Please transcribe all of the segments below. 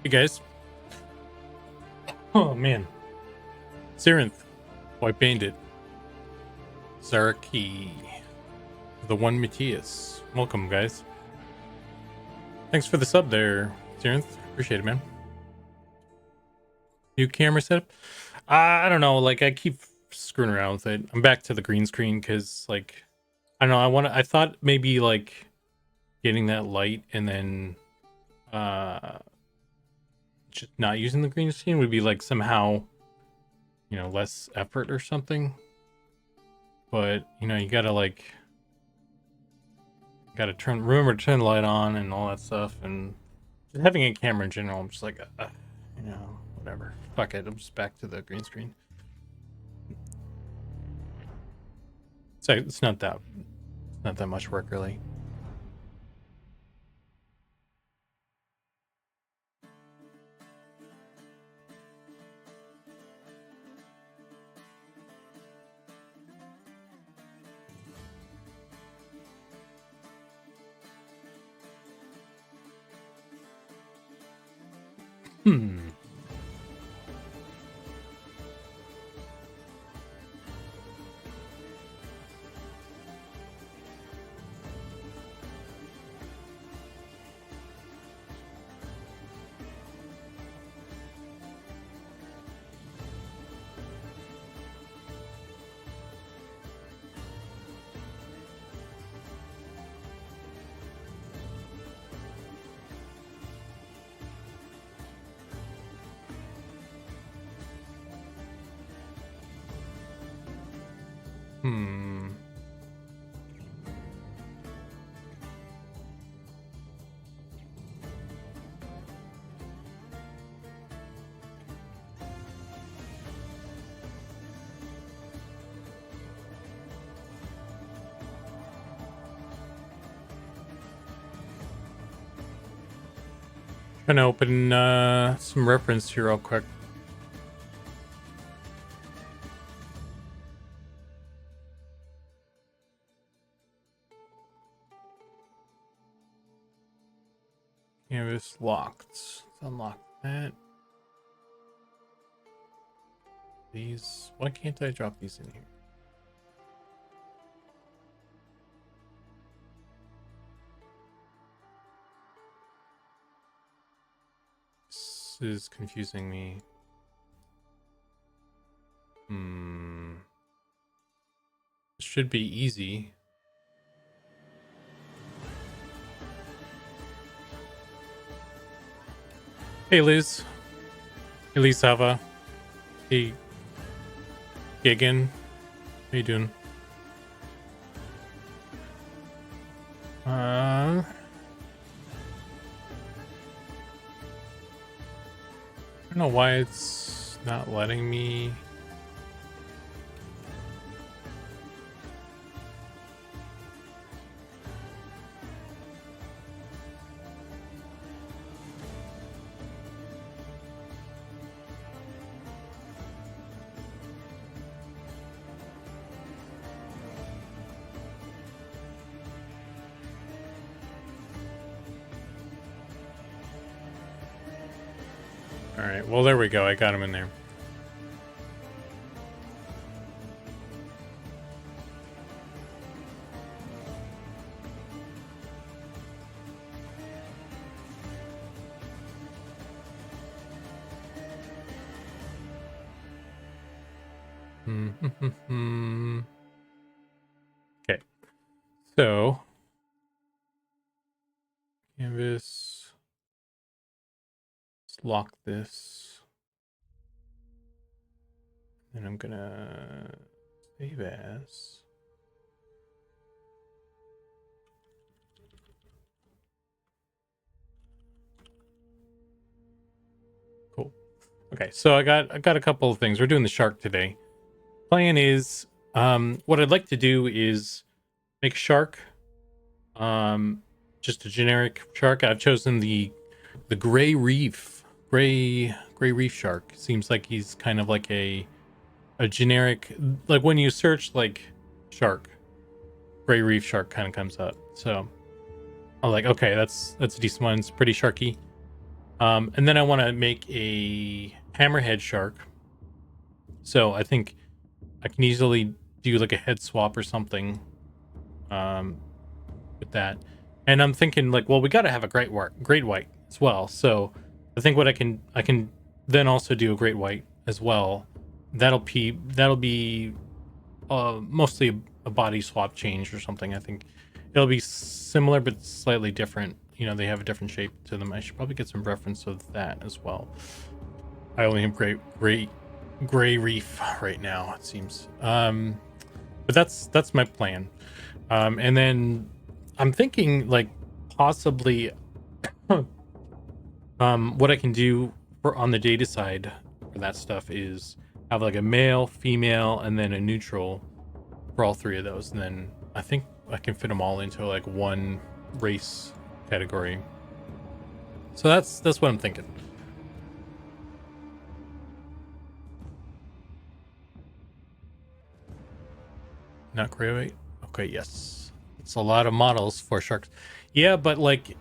Hey guys. Oh man. Sirinth. White Bandit. Zaraki. The one Matthias. Welcome guys. Thanks for the sub there, Sirinth. Appreciate it, man. New camera setup? I don't know, like I keep screwing around with it. I'm back to the green screen because like I don't know, I thought maybe like getting that light and then just not using the green screen would be like somehow, you know, less effort or something. But you know, you gotta remember to turn the light on and all that stuff, and just having a camera in general, I'm just like you know, whatever, fuck it, I'm just back to the green screen. So it's not that much work really. Trying to open some reference here real quick. Canvas locked. Let's unlock that. These. Why can't I drop these in here? This is confusing me. It should be easy. Hey Liz. Hey Lizava. Hey Gigan. How you doing? I don't know why it's not letting me. All right, well, there we go. I got him in there. Okay, so canvas. Let's lock this. And I'm gonna save as. Cool. Okay, so I got a couple of things. We're doing the shark today. Plan is what I'd like to do is make shark just a generic shark. I've chosen the gray reef shark. Seems like he's kind of like a generic, like when you search like shark, gray reef shark kind of comes up. So I'm like, okay, that's a decent one. It's pretty sharky. And then I want to make a hammerhead shark. So I think I can easily do like a head swap or something with that. And I'm thinking like, well, we got to have a great white as well. So I think what I can then also do a great white as well. That'll be mostly a body swap change or something. I think it'll be similar but slightly different. You know, they have a different shape to them. I should probably get some reference of that as well. I only have gray reef right now, it seems. But that's my plan. And then I'm thinking like possibly what I can do for on the data side for that stuff is have like a male, female, and then a neutral for all three of those. And then I think I can fit them all into like one race category. So that's what I'm thinking. Not gray. Okay, yes. It's a lot of models for sharks. Yeah, but like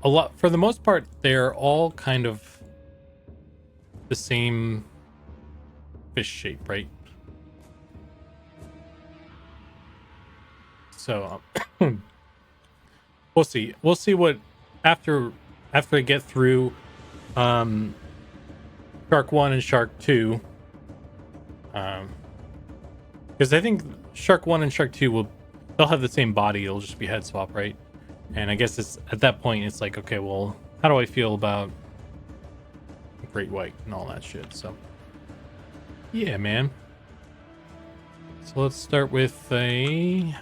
a lot for the most part, they're all kind of the same fish shape, right? So we'll see. We'll see what after I get through Shark 1 and Shark 2. Because I think Shark 1 and Shark 2 they'll have the same body, it'll just be head swap, right? And I guess it's at that point it's like, okay, well, how do I feel about Great White and all that shit? So yeah, man. So let's start with let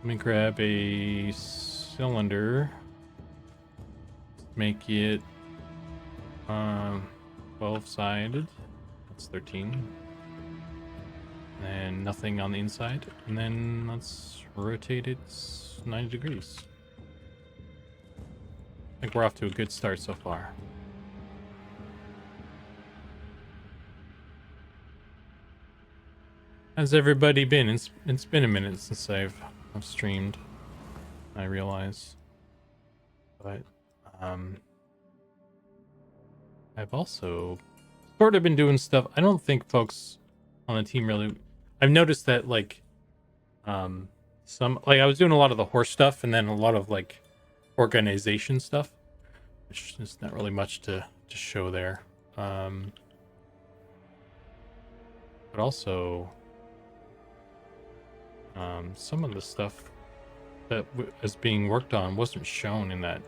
me grab a cylinder. Make it 12-sided. That's 13. And nothing on the inside. And then let's rotate it 90 degrees. I think we're off to a good start so far. How's everybody been? It's been a minute since I've streamed, I realize. But I've also sort of been doing stuff. I don't think folks on the team really. I've noticed that like some like I was doing a lot of the horse stuff and then a lot of like organization stuff, which is not really much to show there. But also some of the stuff that is being worked on wasn't shown in that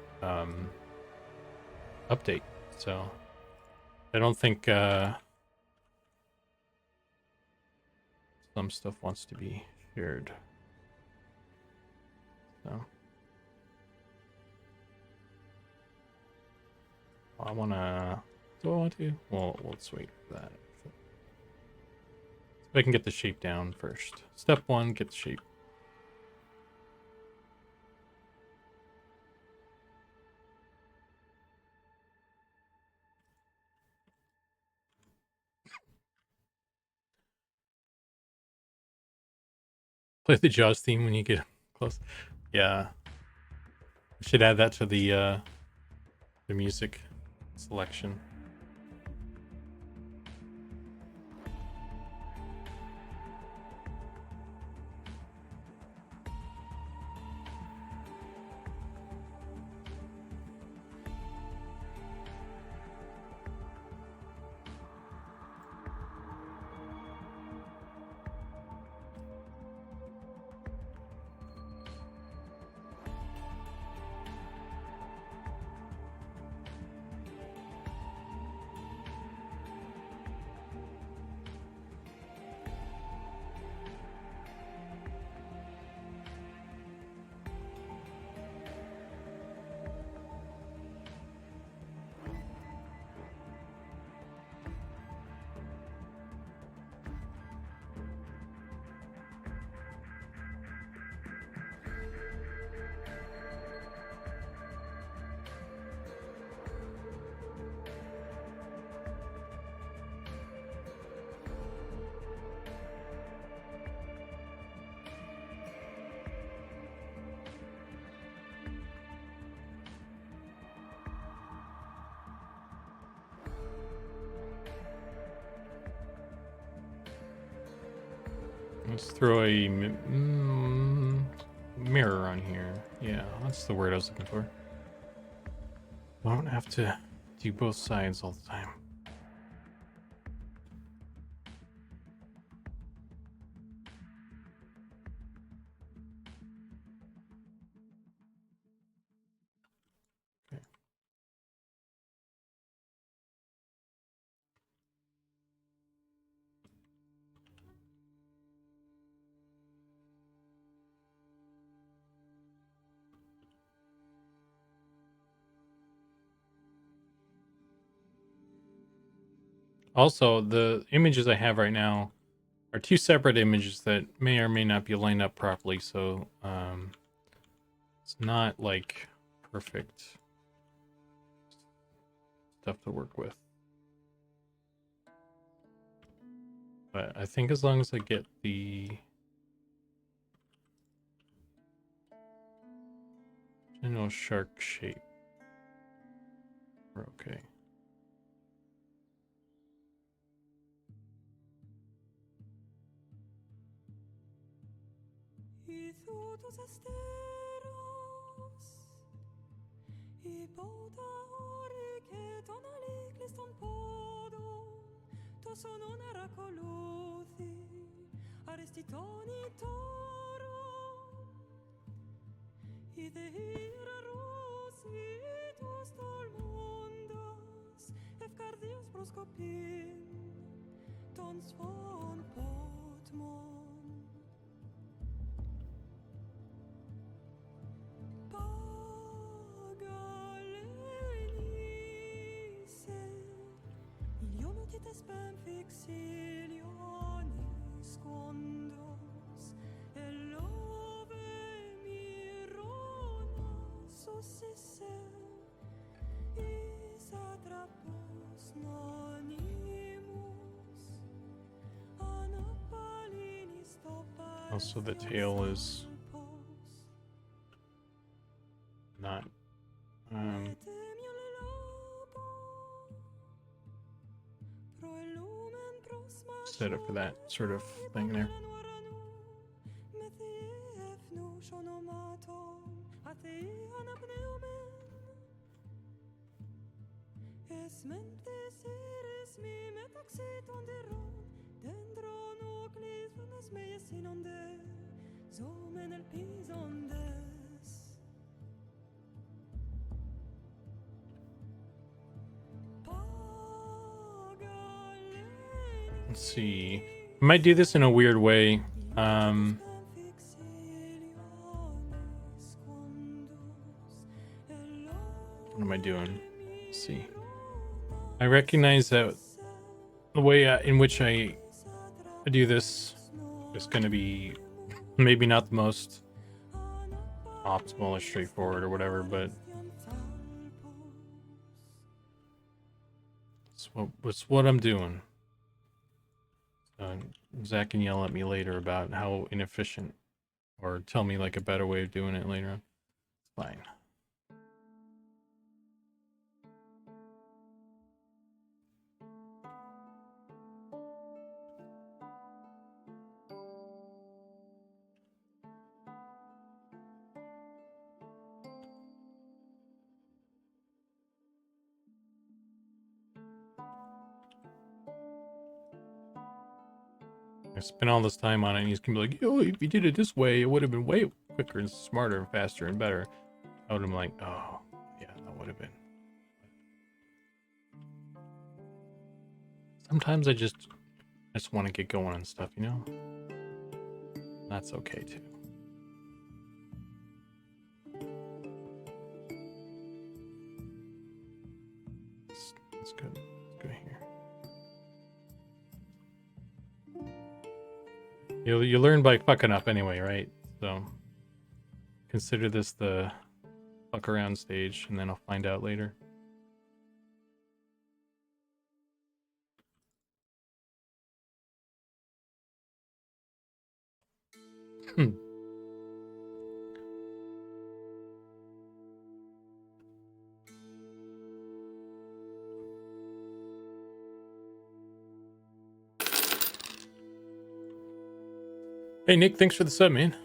update, so I don't think some stuff wants to be shared. So I wanna. Do I want to? Well, let's wait for that. So I can get the shape down first. Step 1, get the shape. Play the Jaws theme when you get close. Yeah, I should add that to the music selection. Let's throw a mirror on here. Yeah, that's the word I was looking for. Don't have to do both sides all the time. Okay. Also, the images I have right now are two separate images that may or may not be lined up properly, so it's not like perfect stuff to work with. But I think as long as I get the general shark shape, we're okay. Also, the tail is not set up for that sort of thing there. Let's see. I might do this in a weird way. What am I doing? Let's see. I recognize that the way in which I do this is going to be maybe not the most optimal or straightforward or whatever, but it's what I'm doing. Zach can yell at me later about how inefficient, or tell me like a better way of doing it later on. It's fine. I spent all this time on it, and he's gonna be like, "Yo, if you did it this way, it would have been way quicker and smarter and faster and better." I would have been like, "Oh, yeah, that would have been." Sometimes I just want to get going on stuff, you know? That's okay too. It's good. It's good here. You learn by fucking up anyway, right? So consider this the fuck around stage, and then I'll find out later. Hey Nick, thanks for the sub, man.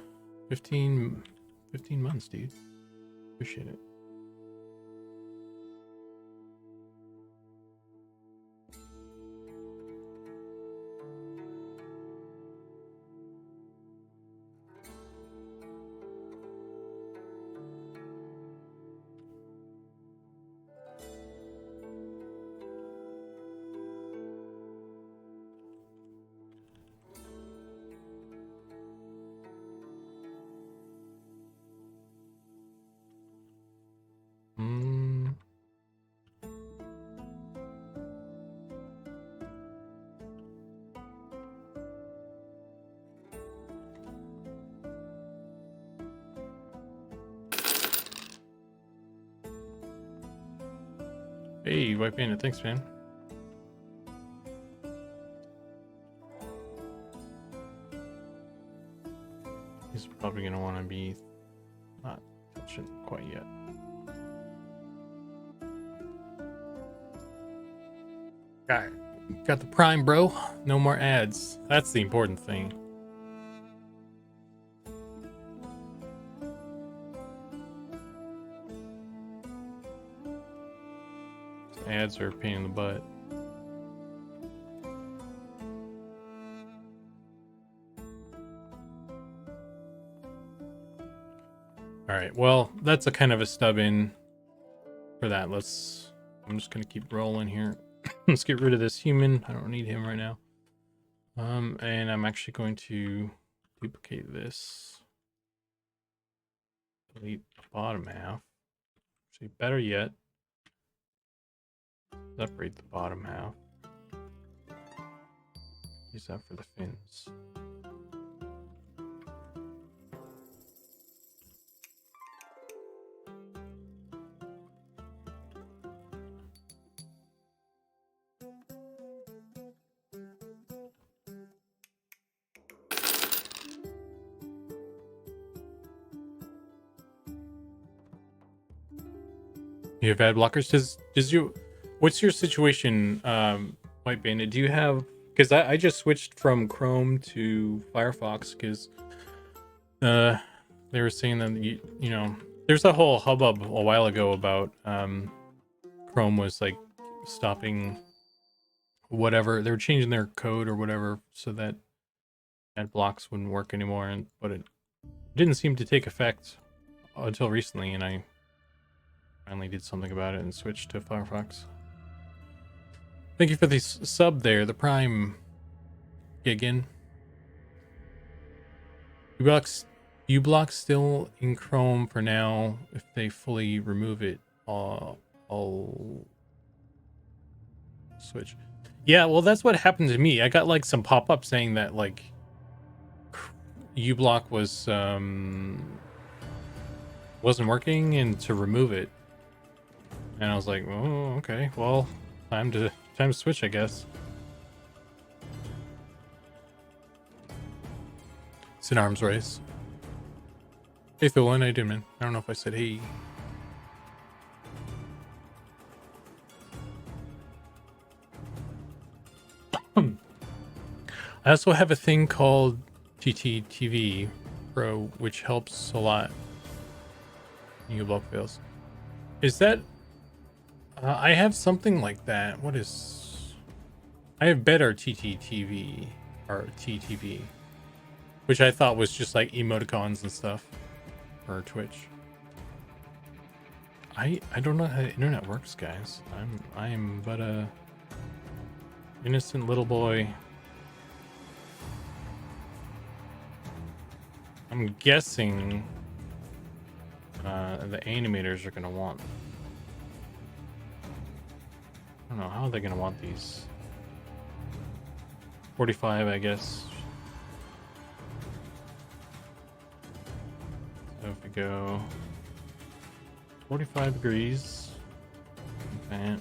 15 months, dude. Appreciate it. Hey, White Bandit, thanks, man. He's probably gonna want to be not touching quite yet. Got the Prime, bro. No more ads. That's the important thing. Ads are a pain in the butt. All right, well, that's a kind of a stub in for that. I'm just gonna keep rolling here. Let's get rid of this human. I don't need him right now. And I'm actually going to duplicate this. Delete the bottom half. Actually, better yet, separate the bottom half. Use that for the fins. You have ad blockers? What's your situation, White Bandit? Do you have, because I just switched from Chrome to Firefox because they were saying that you know there's a whole hubbub a while ago about Chrome was like stopping whatever, they were changing their code or whatever so that ad blocks wouldn't work anymore, but it didn't seem to take effect until recently, and I finally did something about it and switched to Firefox. Thank you for the sub there, the Prime Giggin. uBlock still in Chrome for now. If they fully remove it, I'll switch. Yeah, well, that's what happened to me. I got like some pop-up saying that like uBlock wasn't working and to remove it. And I was like, oh, okay, well, time to switch, I guess. It's an arms race. Hey, Phil, what I did, man. I don't know if I said hey. I also have a thing called TTTV Pro, which helps a lot. uBlock fails. Is that? I have something like that. What is? I have better TTTV or TTV, which I thought was just like emoticons and stuff for Twitch. I don't know how the internet works, guys. I'm but a innocent little boy. I'm guessing the animators are gonna want. I don't know, how are they gonna want these? 45, I guess. So if we go 45 degrees, okay,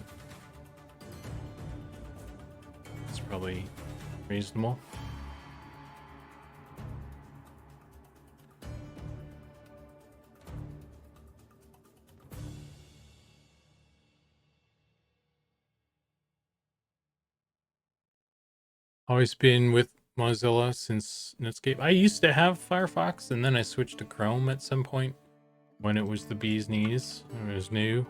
it's probably reasonable. Always been with Mozilla since Netscape. I used to have Firefox, and then I switched to Chrome at some point when it was the bee's knees. It was new,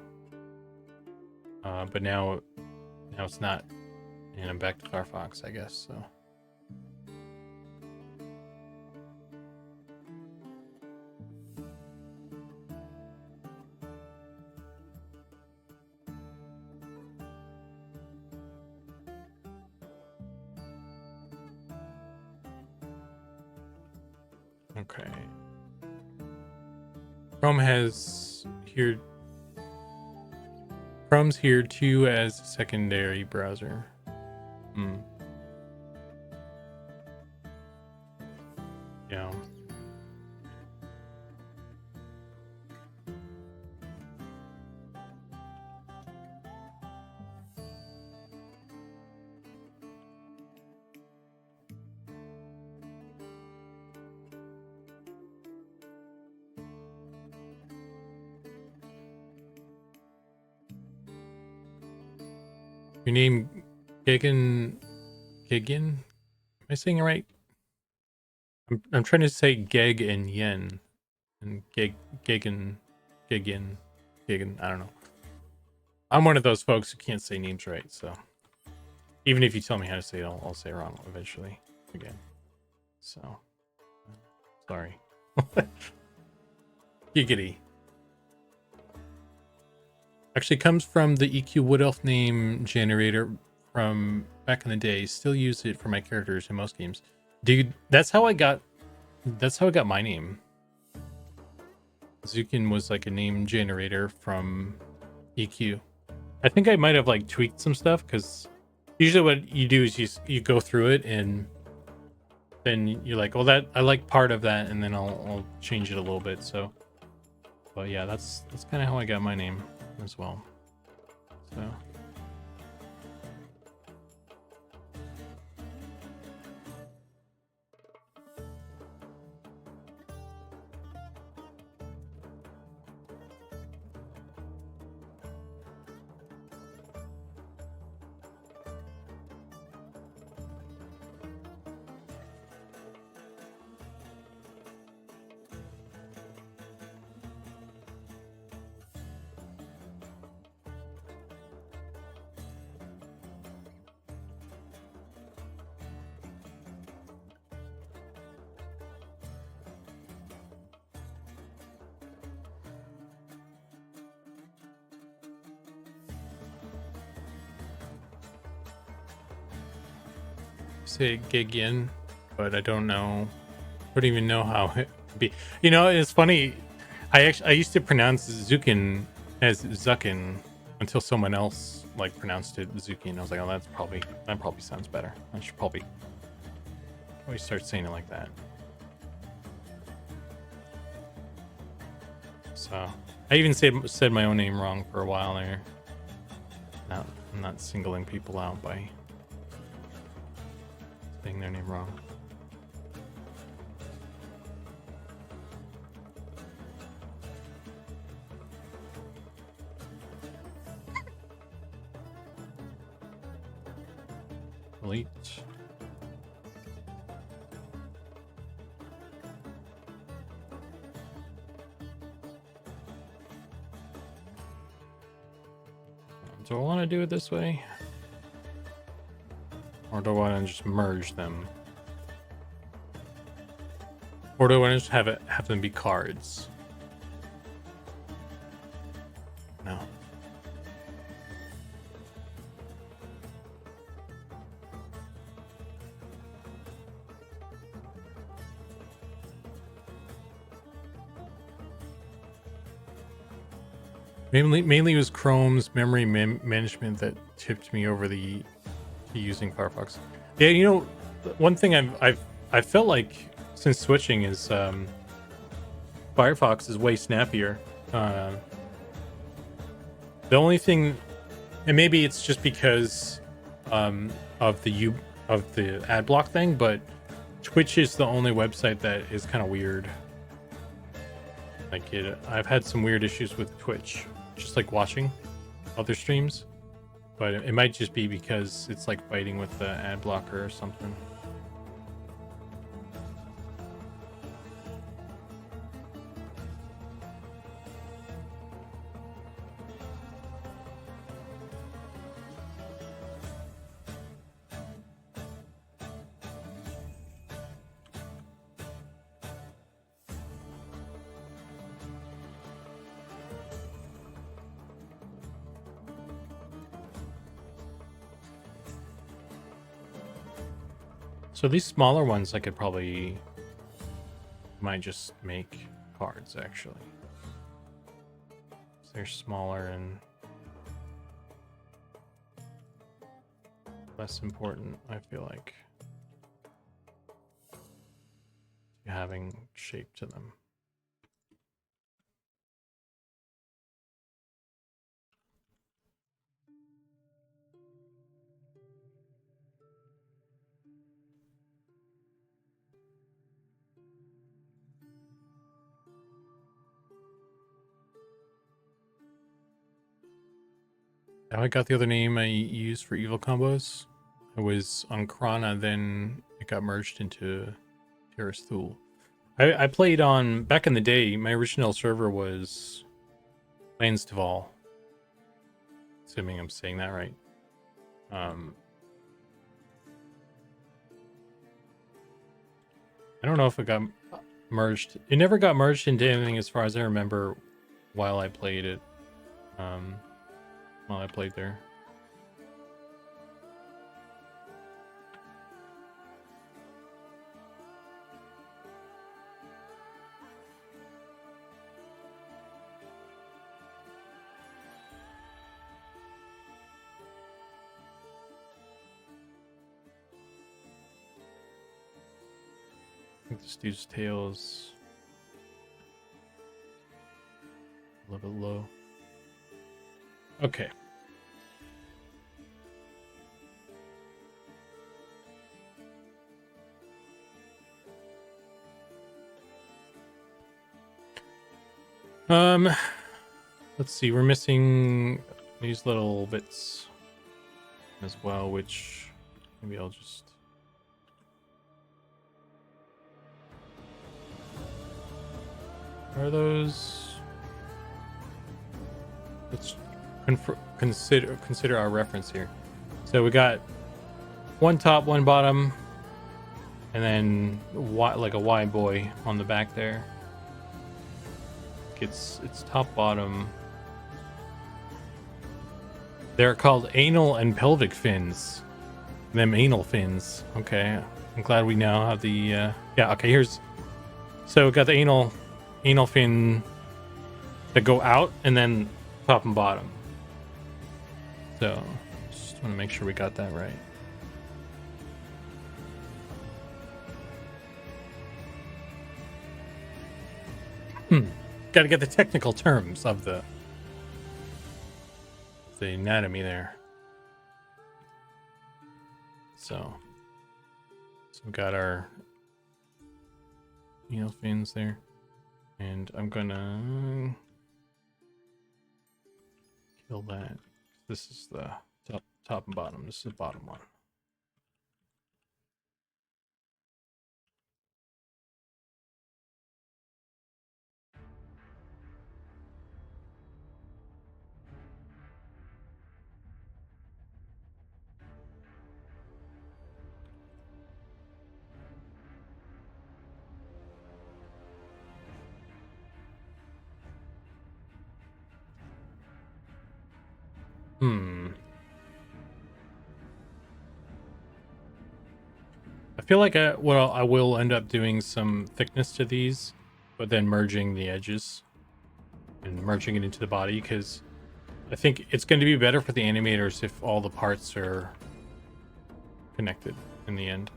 but now it's not, and I'm back to Firefox, I guess. So. Okay. Chrome's here too as a secondary browser. Yeah. Your name, Gigan? Am I saying it right? I'm trying to say Geg and Yen, and Gigan. I don't know. I'm one of those folks who can't say names right, so even if you tell me how to say it, I'll say it wrong eventually again. So sorry. Giggity. Actually comes from the EQ Wood Elf name generator from back in the day. Still use it for my characters in most games. Dude, that's how I got my name. Zukan was like a name generator from EQ. I think I might have like tweaked some stuff, because usually what you do is you go through it and then you're like, well, that I like part of that, and then I'll change it a little bit. So, but yeah, that's kind of how I got my name as well. So. Say Gigin, but I don't even know how it would be. You know, it's funny. I used to pronounce Zukan as Zuckin until someone else like pronounced it Zuki, I was like, oh, that probably sounds better. I should probably start saying it like that. So I even said my own name wrong for a while there. I'm not singling people out by saying their name wrong. Elite. Do I want to do it this way? Or do I want to just merge them? Or do I want to just have them be cards? No. Mainly it was Chrome's memory management that tipped me over to using Firefox. Yeah, you know, one thing I've felt like since switching is Firefox is way snappier. The only thing, and maybe it's just because of the ad block thing, but Twitch is the only website that is kind of weird. Like I've had some weird issues with Twitch, just like watching other streams, but it might just be because it's like fighting with the ad blocker or something. So these smaller ones I could probably might just make cards actually. They're smaller and less important, I feel like, having shape to them. Now I got the other name I used for evil combos. It was on Krana, then it got merged into Terrace Thule. I played on, back in the day, my original server was Lansdval. Assuming I'm saying that right. I don't know if it got merged. It never got merged into anything as far as I remember while I played it. While I played there. I think this dude's tail's a little bit low. Okay. Let's see, we're missing these little bits as well, which maybe I'll just are those? Let's consider our reference here. So we got one top, one bottom, and then like a Y boy on the back there. It's top bottom. They're called anal and pelvic fins. Them anal fins. Okay, I'm glad we now have the yeah. Okay, here's so we got the anal fin that go out, and then top and bottom. So just want to make sure we got that right. Got to get the technical terms of the anatomy there. So we've got our anal fins there, and I'm gonna kill that. This is the top and bottom. This is the bottom one. I feel like I will end up doing some thickness to these, but then merging the edges and merging it into the body, because I think it's going to be better for the animators if all the parts are connected in the end.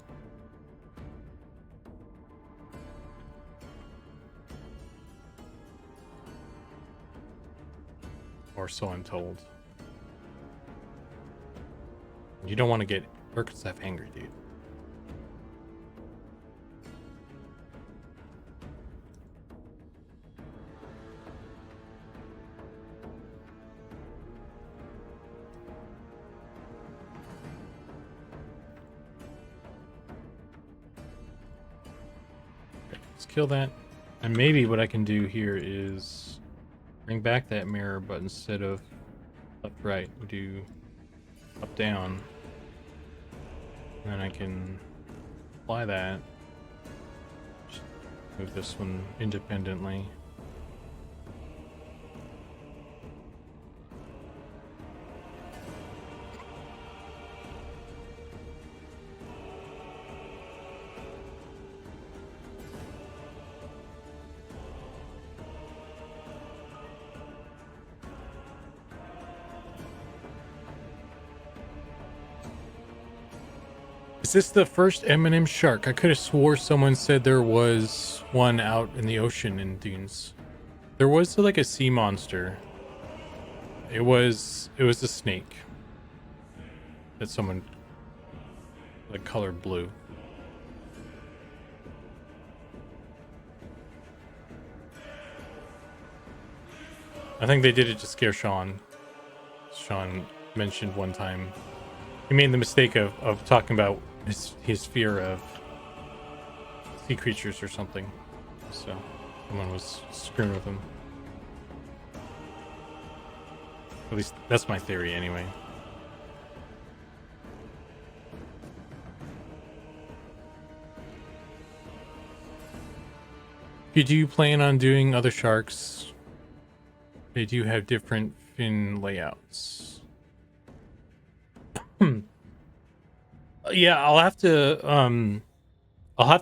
Or so I'm told. You don't want to get Urkasef angry, dude. Let's kill that. And maybe what I can do here is bring back that mirror, but instead of left right, we do up down. And then I can apply that. Just move this one independently. Is this the first M&M shark? I could have swore someone said there was one out in the ocean in dunes. There was like a sea monster. It was a snake that someone like colored blue. I think they did it to scare Sean. Sean mentioned one time he made the mistake of talking about his fear of sea creatures or something. So someone was screwing with him. At least that's my theory anyway. If you do plan on doing other sharks, they do have different fin layouts. Yeah, I'll have to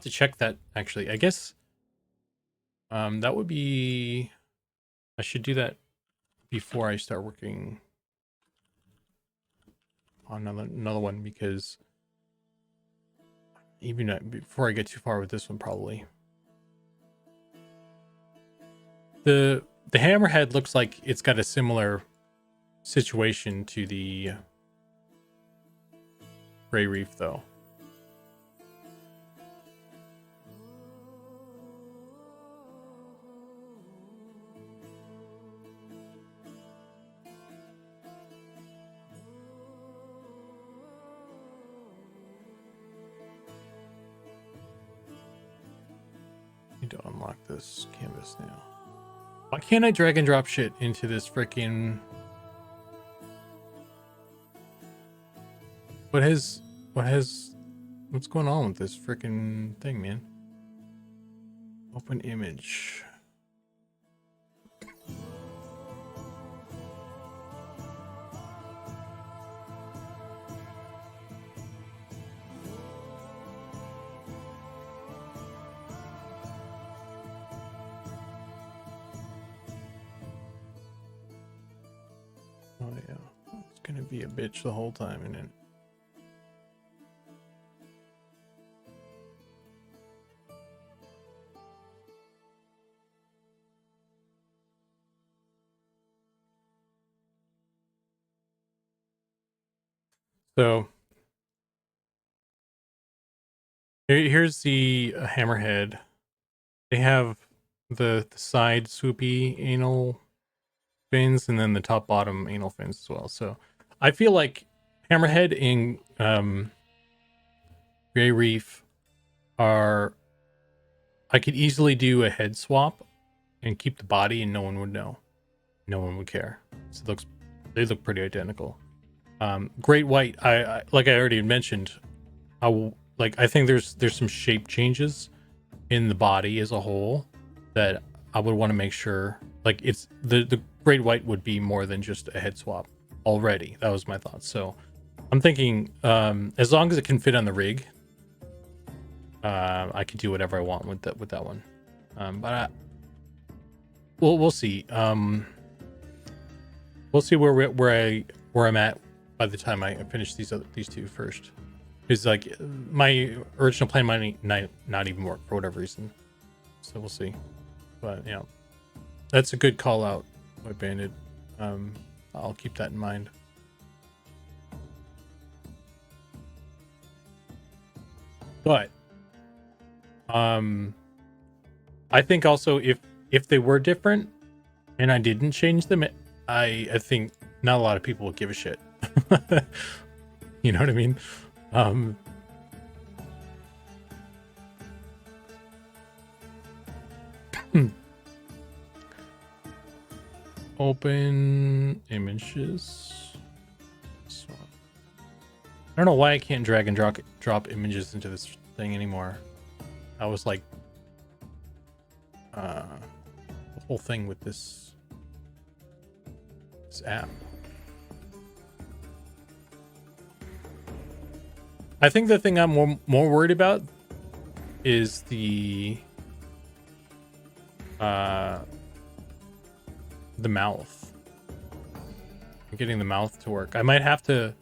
check that actually. I guess that would be, I should do that before I start working on another one, because even before I get too far with this one, probably. The hammerhead looks like it's got a similar situation to the gray reef, though. Need to unlock this canvas now. Why can't I drag and drop shit into this freaking... What's going on with this freaking thing, man? Open image. Oh yeah, it's gonna be a bitch the whole time, isn't it? So here's the hammerhead. They have the side swoopy anal fins, and then the top bottom anal fins as well. So I feel like hammerhead and gray reef are, I could easily do a head swap and keep the body, and no one would know, no one would care. So they look pretty identical. Great white, I like I already mentioned, I think there's some shape changes in the body as a whole that I would want to make sure, like, it's the great white would be more than just a head swap already. That was my thought. So I'm thinking as long as it can fit on the rig, I could do whatever I want with that one. But we'll see. We'll see where I'm at by the time I finish these two first. Because like my original plan might not even work for whatever reason. So we'll see. But yeah, that's a good call out, White Bandit. I'll keep that in mind. But I think also if they were different and I didn't change them, I think not a lot of people would give a shit. You know what I mean? Open images. So, I don't know why I can't drag and drop images into this thing anymore. I was like the whole thing with this app. I think the thing I'm more worried about is the mouth. Getting the mouth to work. I might have to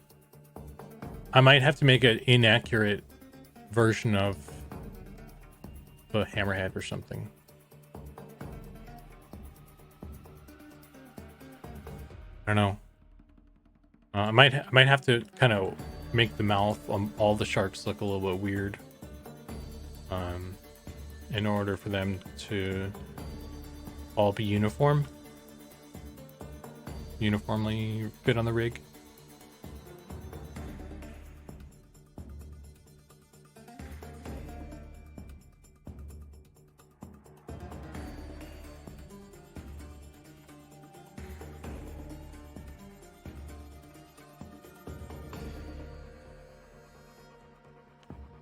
make an inaccurate version of the hammerhead or something. I don't know. I might have to kind of make the mouth on all the sharks look a little bit weird, in order for them to all be uniformly good on the rig.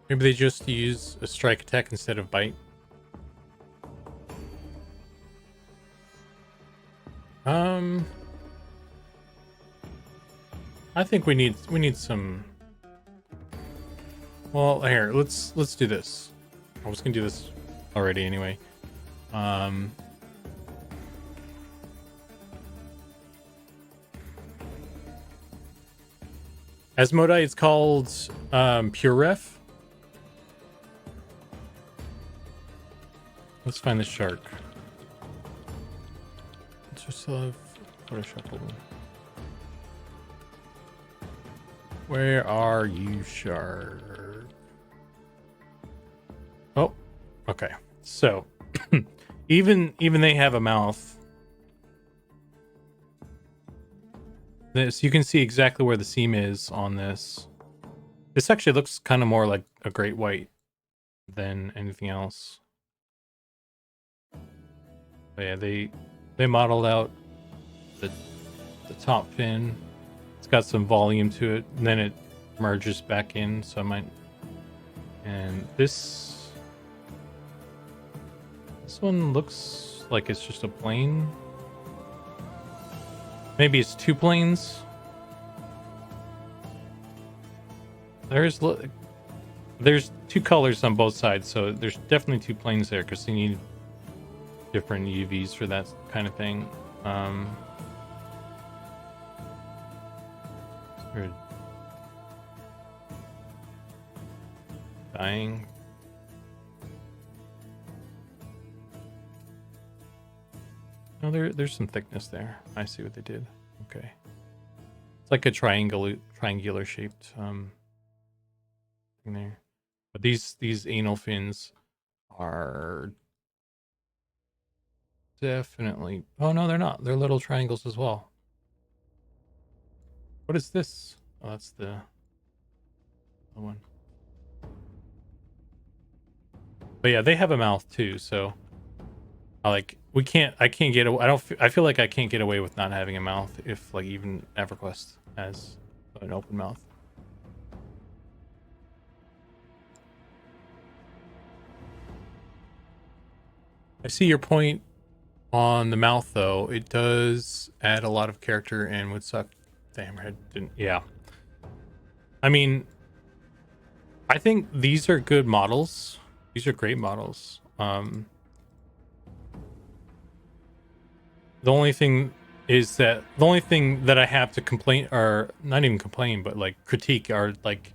Maybe they just use a strike attack instead of bite. I think we need some. Well, here, let's do this. I was gonna do this already anyway. Asmodai, it's called Pure Ref. Let's find the shark. Let's just have Photoshop open. Where are you, shark? Oh, okay. So even they have a mouth. This, you can see exactly where the seam is on this. This actually looks kind of more like a great white than anything else. But yeah, they modeled out the top fin. It's got some volume to it, and then it merges back in, so I might. And this one looks like it's just a plane. Maybe it's two planes. There's two colors on both sides, so there's definitely two planes there because you need different UVs for that kind of thing. Dying. Oh, there's some thickness there. I see what they did. Okay, it's like a triangular shaped thing there. But these anal fins are definitely. Oh no, they're not. They're little triangles as well. What is this? Oh, that's the one. But yeah, they have a mouth too, so I can't get away. I feel like I can't get away with not having a mouth if like even EverQuest has an open mouth. I see your point on the mouth though. It does add a lot of character and would suck. The hammerhead didn't. Yeah. I mean, I think these are good models. These are great models. The only thing that I have to complain, or not even complain, but like critique, are like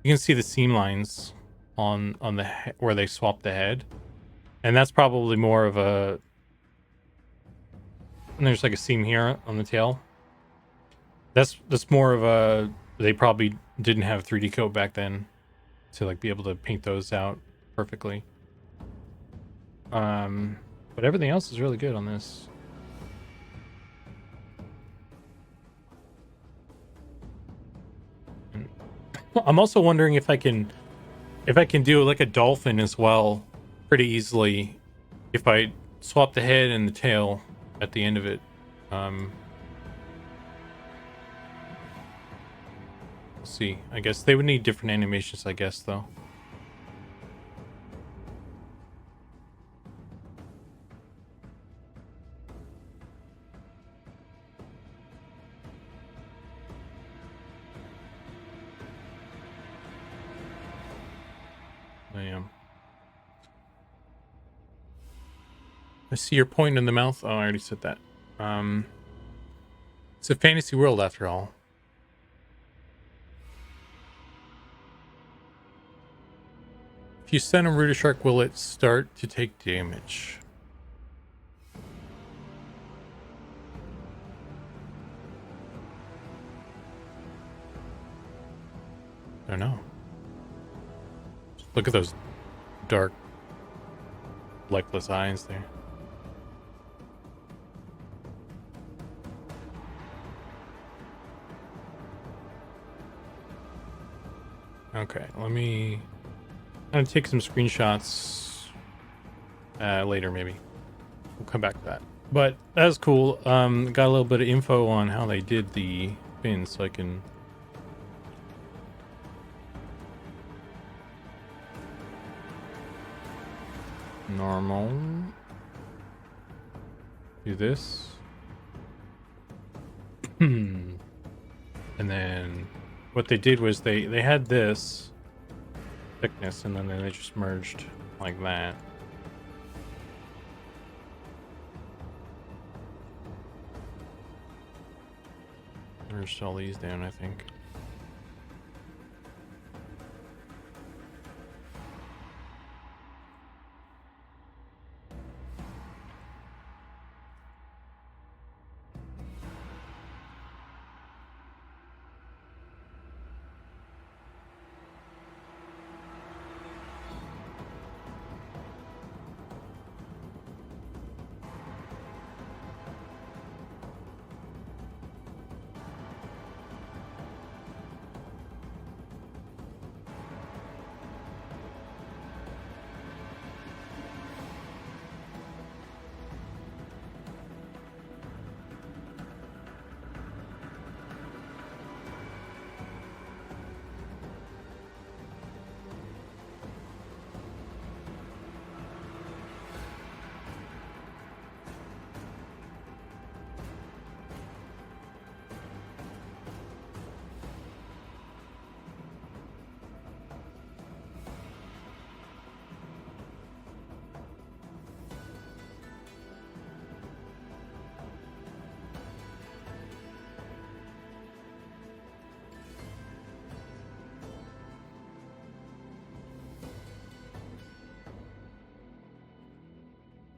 you can see the seam lines on the where they swap the head, and that's probably more of a. And there's like a seam here on the tail. That's more of a. They probably didn't have 3D coat back then to like be able to paint those out perfectly. But everything else is really good on this. I'm also wondering if I can do like a dolphin as well pretty easily if I swap the head and the tail at the end of it. We'll see. I guess they would need different animations, I guess, though. I am. I see your point in the mouth. Oh, I already said that. It's a fantasy world after all. If you send a Rooter Shark, will it start to take damage? I don't know. Look at those dark, lifeless eyes there. Okay, I'm gonna take some screenshots later, maybe. We'll come back to that. But that's cool. Got a little bit of info on how they did the fins, so I can normal. Do this. And then what they did was they had this thickness, and then they just merged like that. Merged all these down, I think.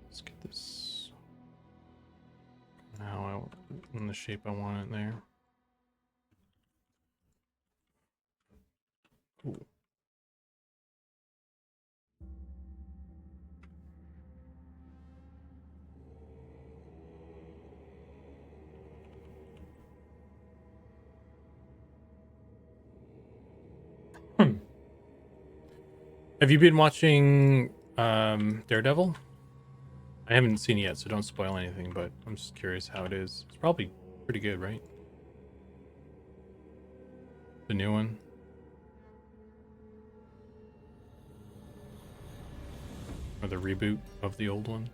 Let's get this now in the shape I want it there. Cool. Have you been watching Daredevil? I haven't seen it yet, so don't spoil anything, but I'm just curious how it is. It's probably pretty good, right? The new one? Or the reboot of the old one?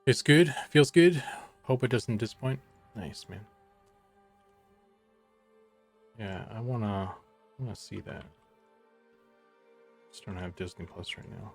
It's good. Feels good. Hope it doesn't disappoint. Nice, man. Yeah, I wanna see that. Just don't have Disney Plus right now.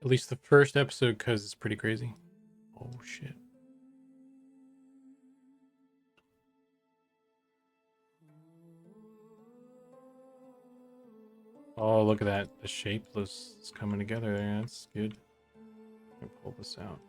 At least the first episode, because it's pretty crazy. Oh, shit. Oh, look at that. The shapeless is coming together there. That's good. I can pull this out.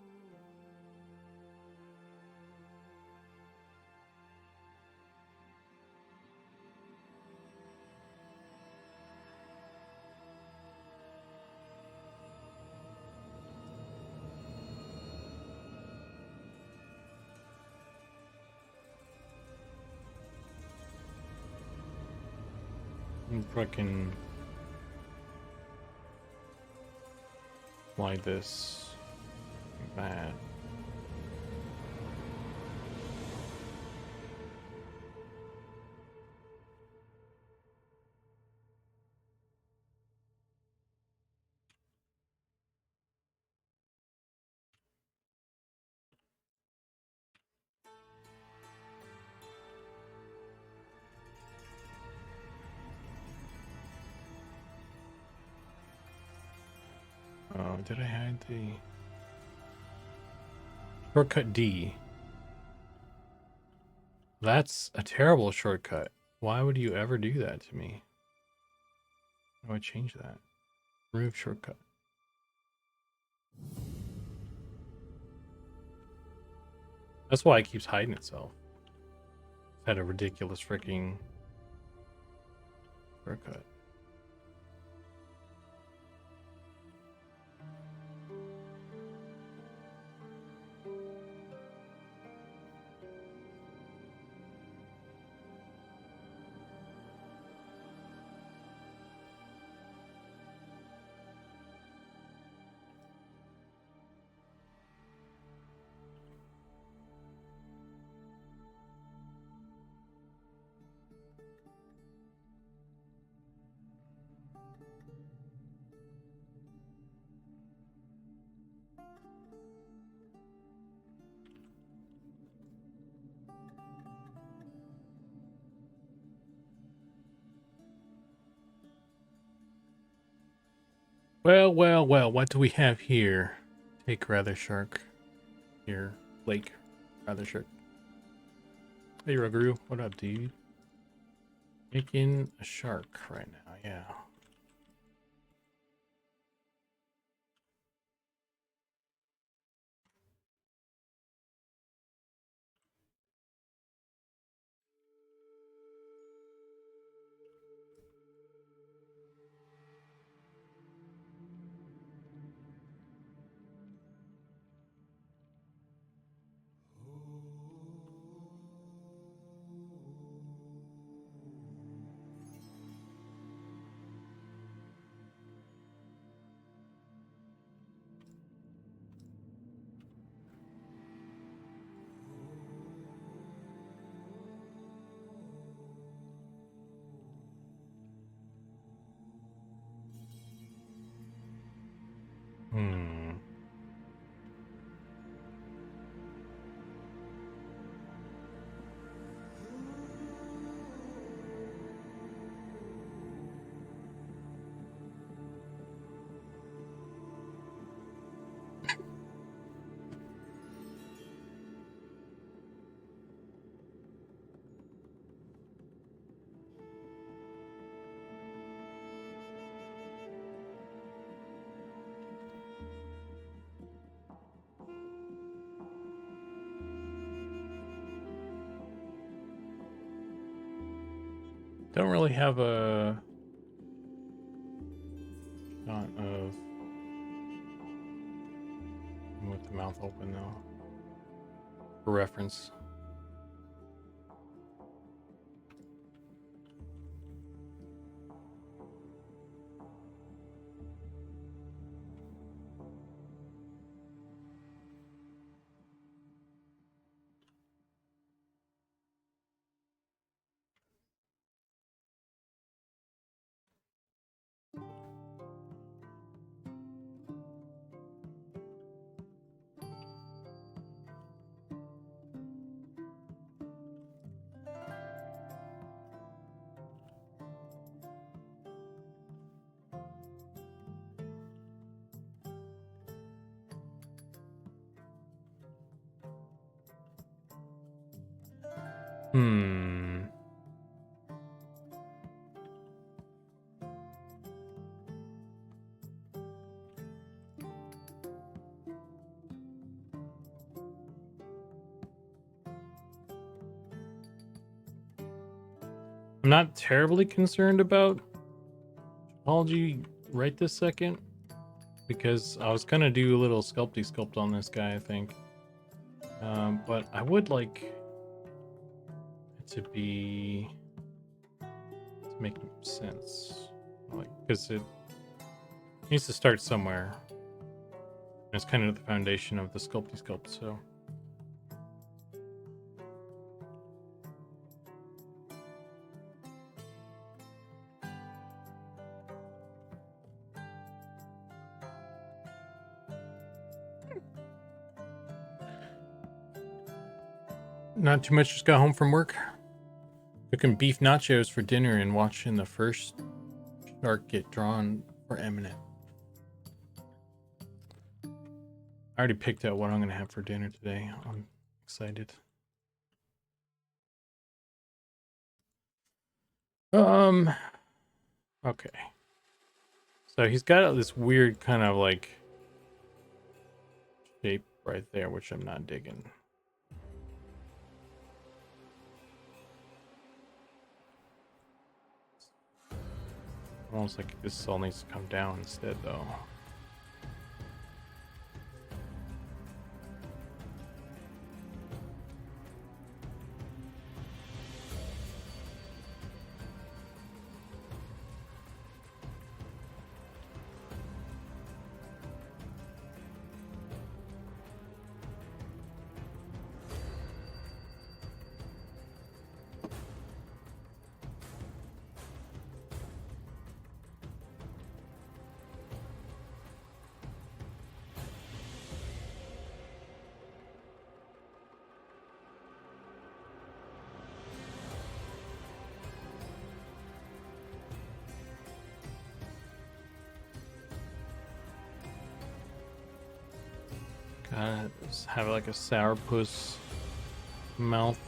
Fucking slide this like that. Oh, did I hide the shortcut D? That's a terrible shortcut. Why would you ever do that to me? How do I change that? Remove shortcut. That's why it keeps hiding itself. It's had a ridiculous freaking shortcut. Well, well, well, what do we have here? Take Rather Shark. Here, Lake Rather Shark. Hey, Ruguru, what up, dude? Making a shark right now, yeah. Hmm. Don't really have a shot of him with the mouth open though. For reference. Hmm. I'm not terribly concerned about topology right this second, because I was gonna do a little sculpt on this guy, I think. But I would like it to be to make sense. Like, because it needs to start somewhere. It's kind of the foundation of the sculpty sculpt, so. Not too much, just got home from work. Cooking beef nachos for dinner and watching the first shark get drawn for Eminent. I already picked out what I'm gonna have for dinner today. I'm excited. Okay. So he's got this weird kind of like shape right there, which I'm not digging. Almost like this all needs to come down instead, though. Have like a sourpuss mouth.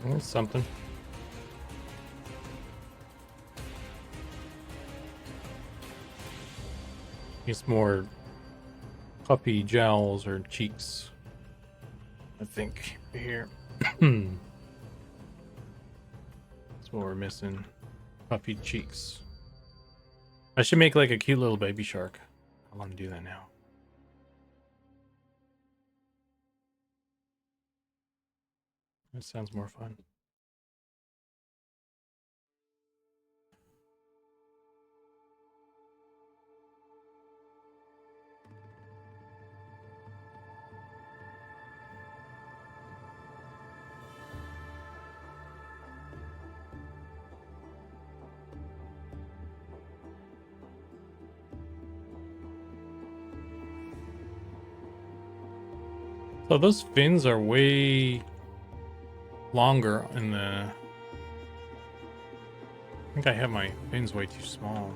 That's something. It's more puppy jowls or cheeks, I think, here. That's what we're missing. Puffy cheeks. I should make like a cute little baby shark. I want to do that now. That sounds more fun. So those fins are way longer in the... I think I have my fins way too small.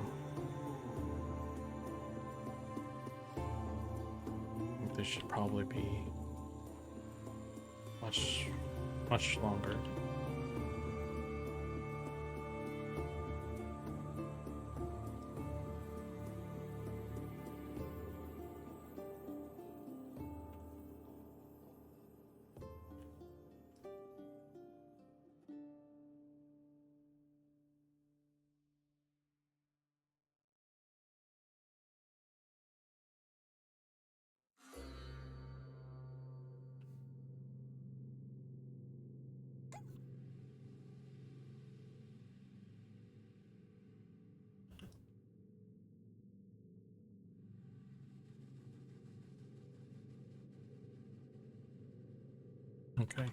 I think this should probably be much longer. Okay.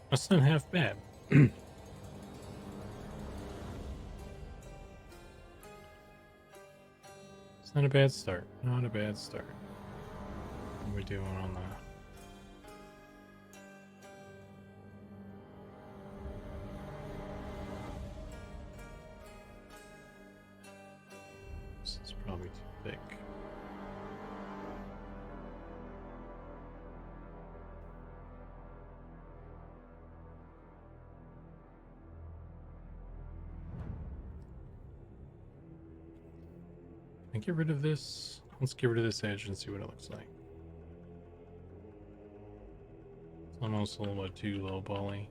That's not half bad. It's not a bad start. Not a bad start. What are we doing on that? This is probably too thick. Can I get rid of this? Let's get rid of this edge and see what it looks like. It's almost a little bit too low poly.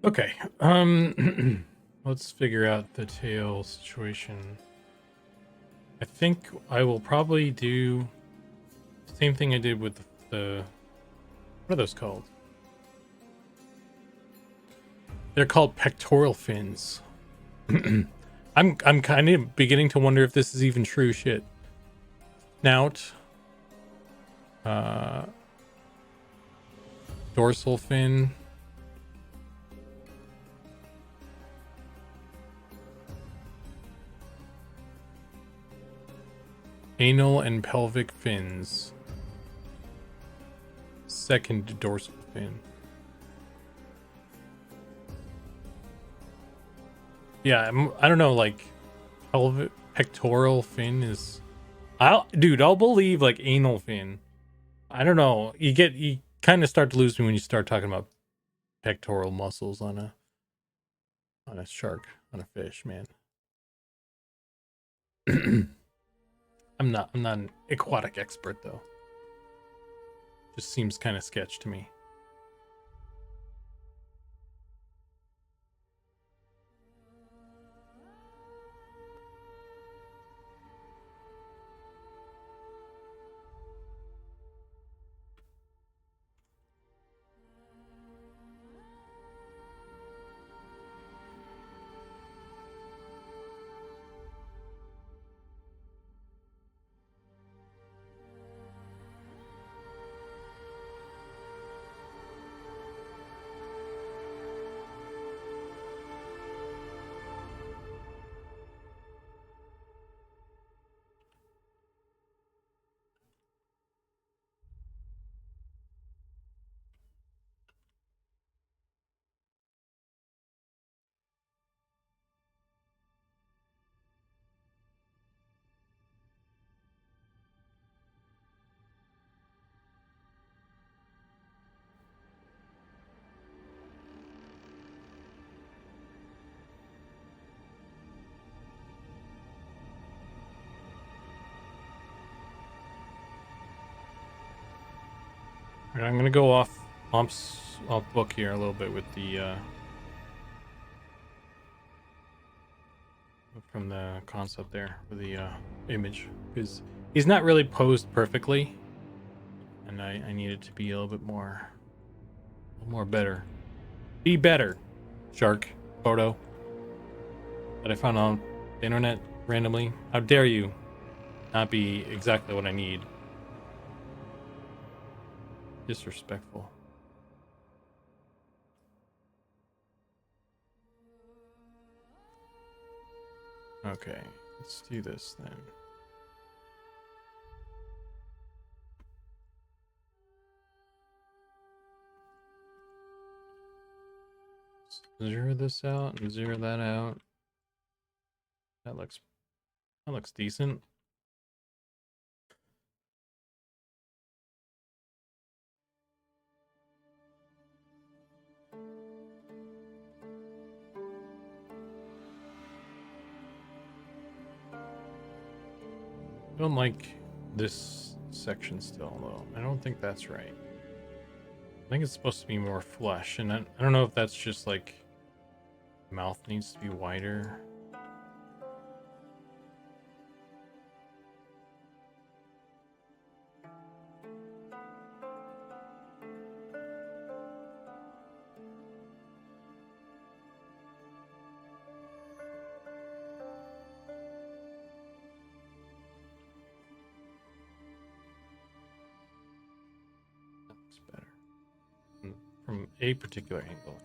Okay, let's figure out the tail situation. I think I will probably do the same thing I did with the what are those called? They're called pectoral fins. I'm kind of beginning to wonder if this is even true shit. Snout, dorsal fin. Anal and pelvic fins. Second dorsal fin. Yeah, I don't know, like pelvic pectoral fin is I'll believe like anal fin. I don't know. You kind of start to lose me when you start talking about pectoral muscles on a shark, on a fish, man. I'm not an aquatic expert though. Just seems kind of sketch to me. Right, I'm gonna go off book here a little bit with the from the concept there with the image, because he's not really posed perfectly, and I need it to be a little bit more better. Be better, shark photo that I found on the internet randomly. How dare you not be exactly what I need? Disrespectful. Okay, let's do this then. Zero this out and zero that out. That looks decent. I don't like this section still though. I don't think that's right. I think it's supposed to be more flesh, and I don't know if that's just like mouth needs to be wider. That looks better from a particular angle.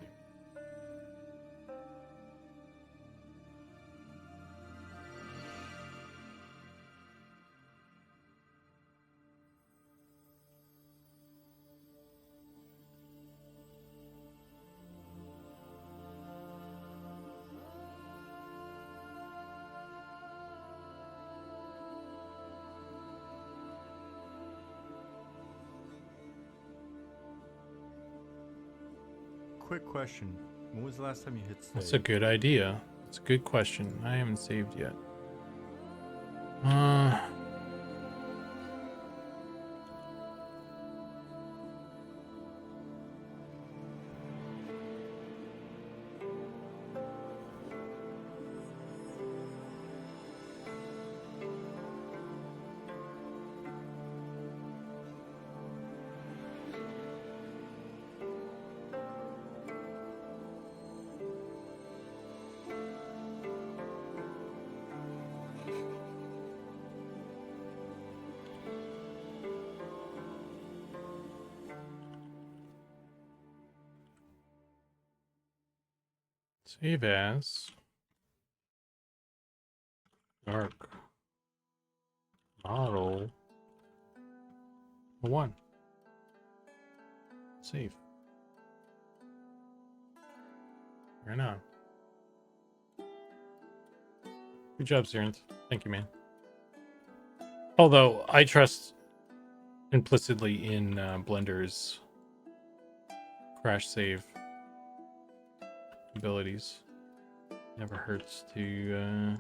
Quick question. When was the last time you hit save? That's a good idea. It's a good question. I haven't saved yet. Save as dark model 1. Save. Right on. Good job, Zerent. Thank you, man. Although I trust implicitly in Blender's crash save abilities. Never hurts to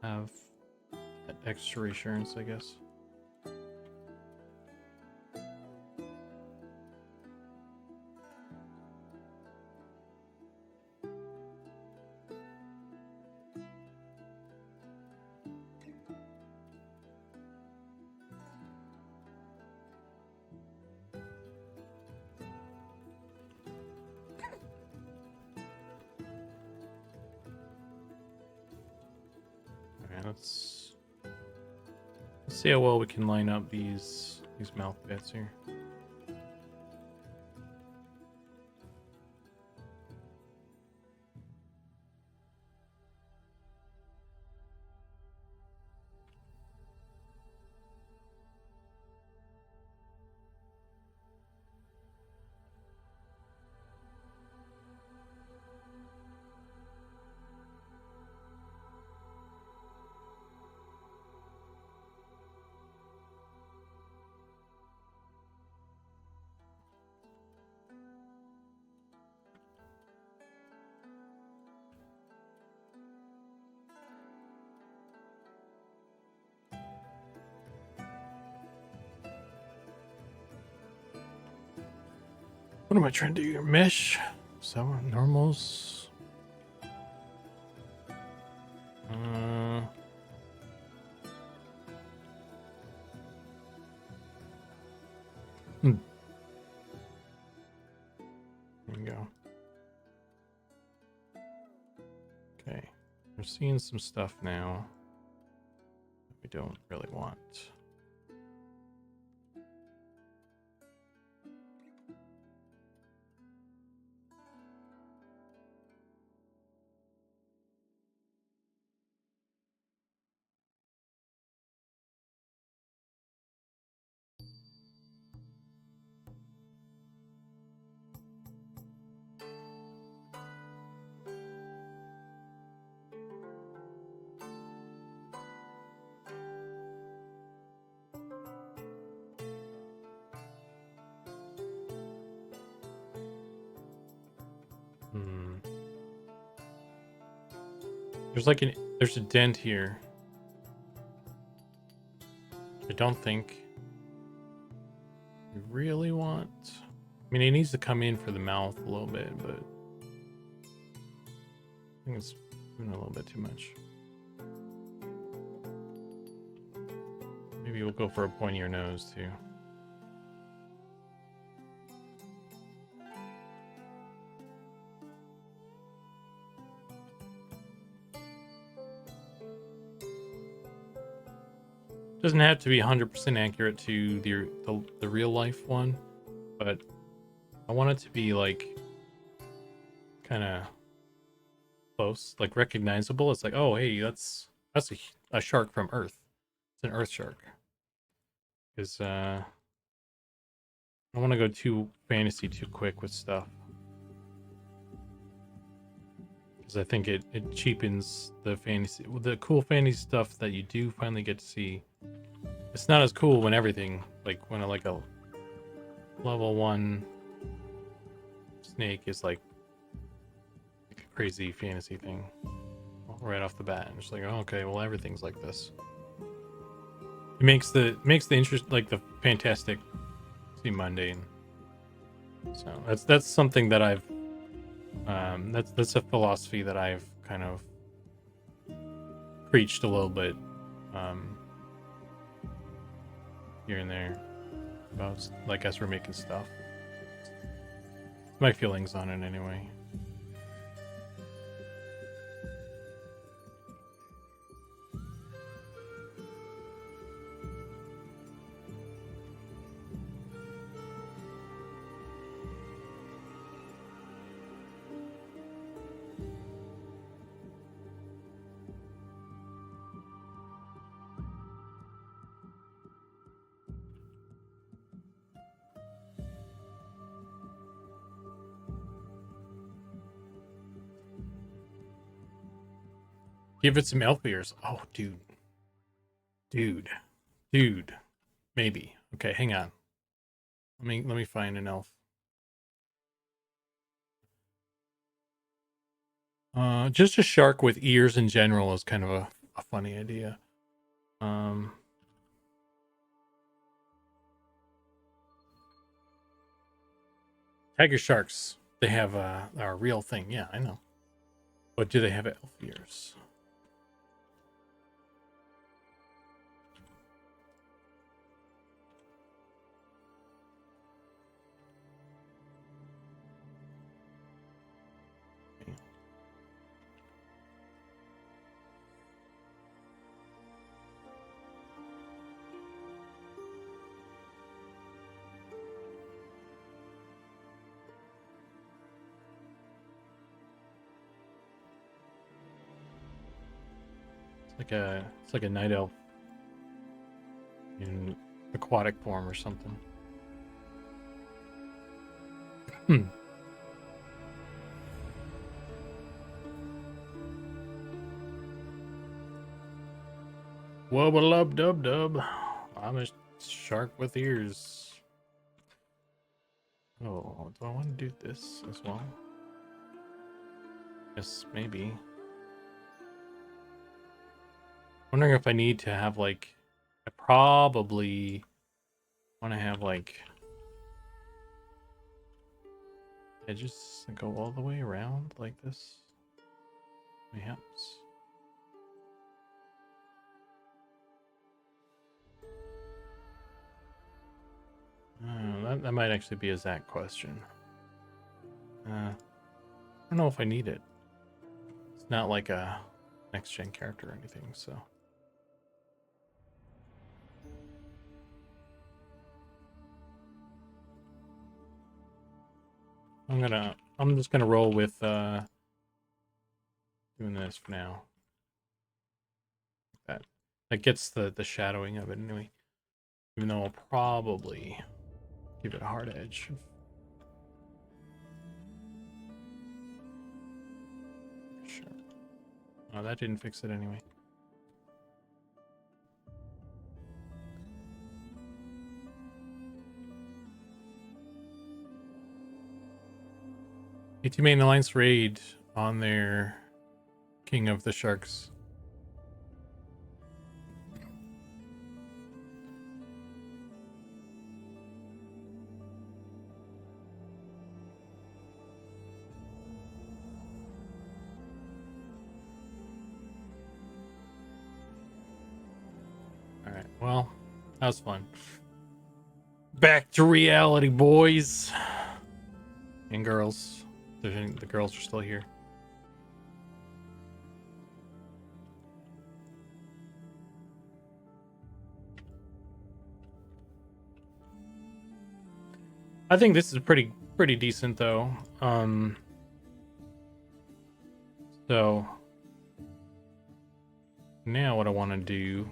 have that extra reassurance, I guess. Let's see how well we can line up these mouth bits here. What am I trying to do? Mesh? Sour normals? There we go. Okay. We're seeing some stuff now that we don't really want. There's a dent here. I don't think we really want. I mean, it needs to come in for the mouth a little bit, but I think it's doing a little bit too much. Maybe we'll go for a pointier nose too. Doesn't have to be 100% accurate to the real life one, but I want it to be like kind of close, like recognizable. It's like, oh, hey, that's a shark from Earth. It's an Earth shark. Because I don't want to go too fantasy too quick with stuff. Because I think it cheapens the fantasy, the cool fantasy stuff that you do finally get to see. It's not as cool when everything, like when a level 1 snake is like a crazy fantasy thing right off the bat. And it's like, oh, okay, well everything's like this. It makes the interest, like the fantastic, seem mundane. So that's something that I've that's a philosophy that I've kind of preached a little bit here and there about, like, as we're making stuff. My feelings on it anyway. Give it some elf ears. Oh, dude, maybe. Okay, hang on. Let me find an elf. Just a shark with ears in general is kind of a funny idea. Tiger sharks, they have are a real thing. Yeah, I know. But do they have elf ears? It's like a night elf in aquatic form or something. Wubba lub dub dub. I'm a shark with ears. Oh, do I want to do this as well? Yes, maybe. Wondering if I need to have, like, I probably want to have, like, edges that go all the way around like this? Perhaps. That might actually be a Zach question. I don't know if I need it. It's not like a next gen character or anything, so. I'm just gonna roll with doing this for now. That gets the shadowing of it anyway. Even though I'll probably give it a hard edge. Sure. Oh, that didn't fix it anyway. AT Main Alliance raid on their King of the Sharks. Alright, well, that was fun. Back to reality, boys and girls. The girls are still here. I think this is pretty decent though. So now what I want to do.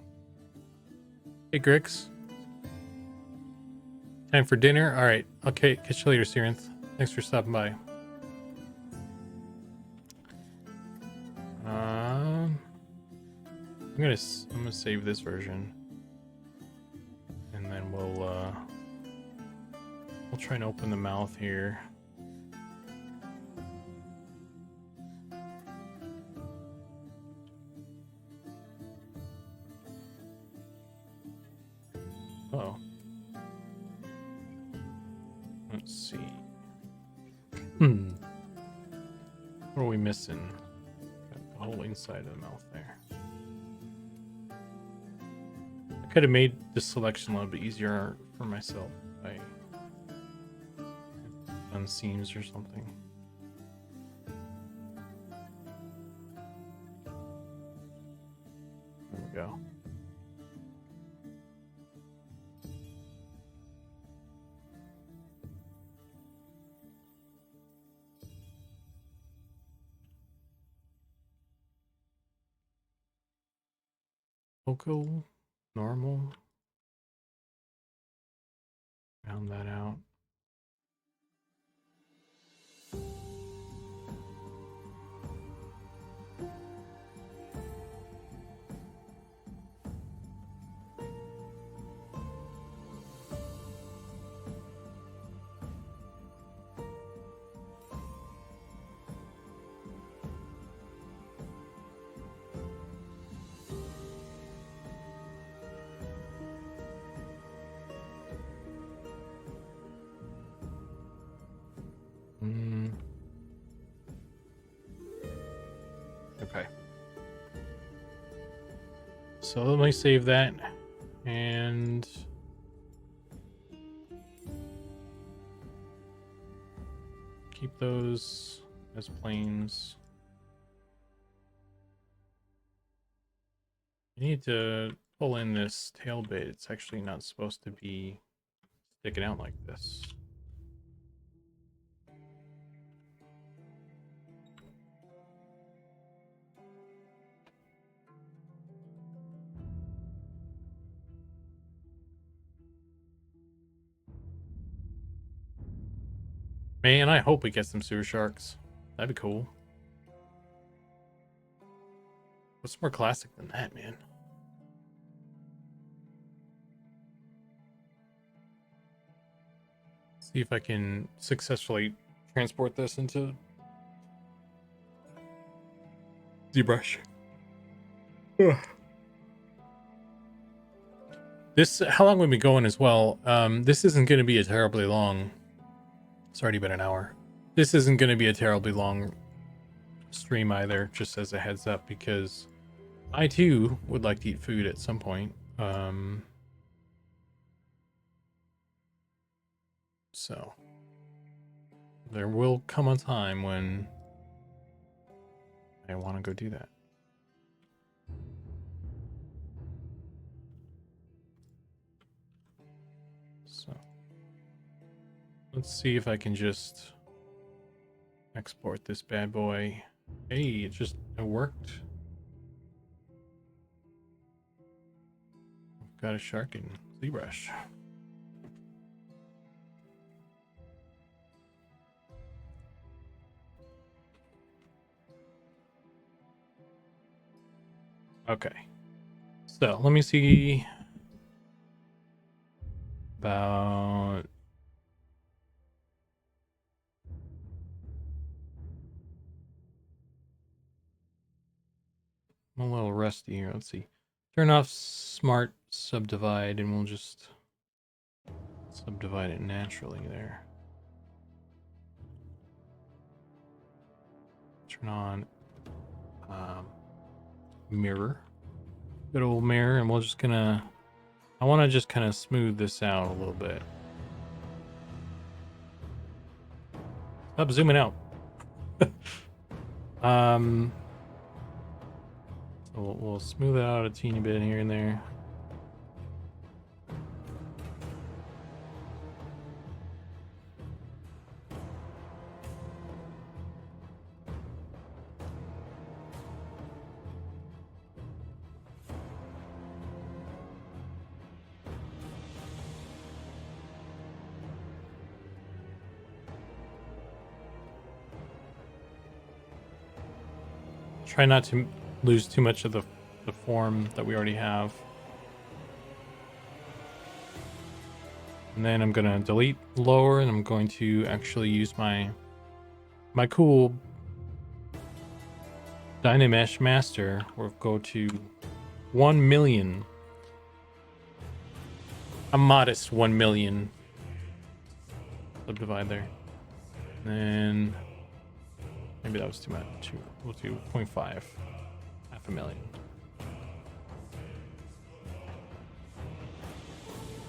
Hey Grix. Time for dinner? Alright. Okay, catch you later, Sirenth. Thanks for stopping by. I'm gonna save this version. And then we'll try and open the mouth here. Oh. Let's see. What are we missing? Got the whole inside of the mouth there. I could have made this selection a little bit easier for myself by done seams or something. There we go. Local, normal. Round that out. Okay. So let me save that and keep those as planes. You need to pull in this tail bit. It's actually not supposed to be sticking out like this. Man, I hope we get some sewer sharks. That'd be cool. What's more classic than that, man? See if I can successfully transport this into ZBrush. This, how long we've been going as well. This isn't going to be a terribly long. It's already been an hour. This isn't going to be a terribly long stream either, just as a heads up, because I too would like to eat food at some point. So there will come a time when I want to go do that. So let's see if I can just export this bad boy. Hey, it worked. Got a shark in ZBrush. Okay. So let me see about I'm a little rusty here. Let's see. Turn off smart subdivide and we'll just subdivide it naturally there. Turn on mirror. Good old mirror, and we're just gonna I want to just kind of smooth this out a little bit. Stop zooming out. So we'll smooth it out a teeny bit here and there. Try not to lose too much of the form that we already have. And then I'm gonna delete lower, and I'm going to actually use my cool Dynamesh master. We'll go to 1 million. A modest 1 million. Subdivide there. And then maybe that was too much. We'll do 0.5. Half a million.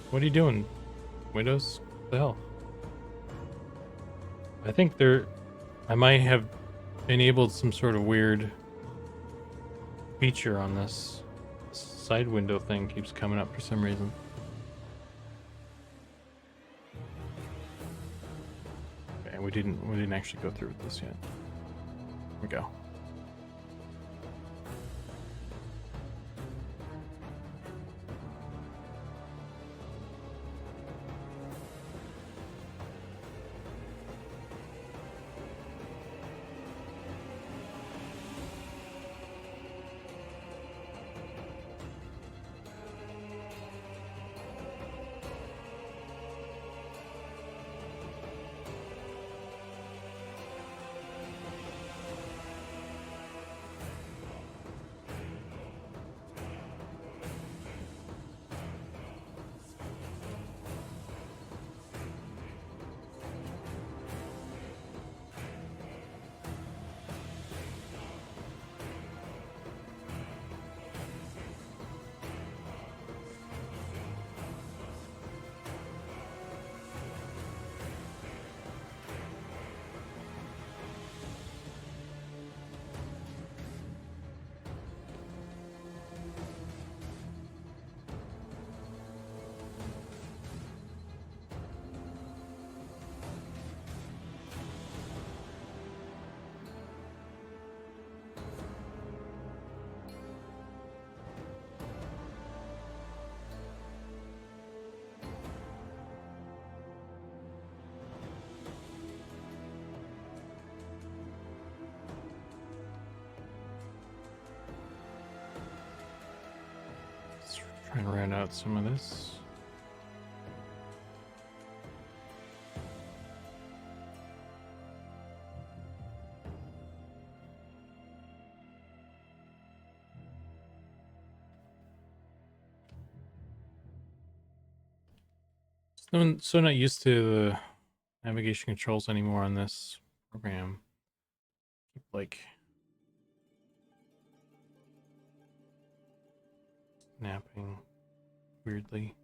What are you doing, Windows? What the hell? I think I might have enabled some sort of weird feature on this. Side window thing keeps coming up for some reason. Okay, we didn't actually go through with this yet. Here we go. Try and round out some of this. So not used to the navigation controls anymore on this program keep like snapping weirdly.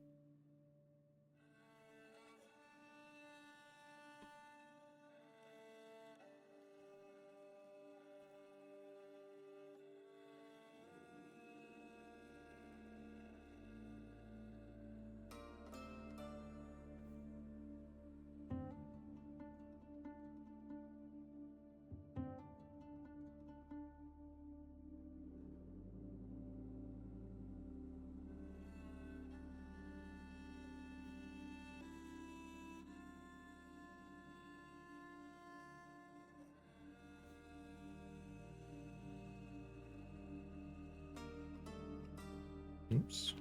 Oops.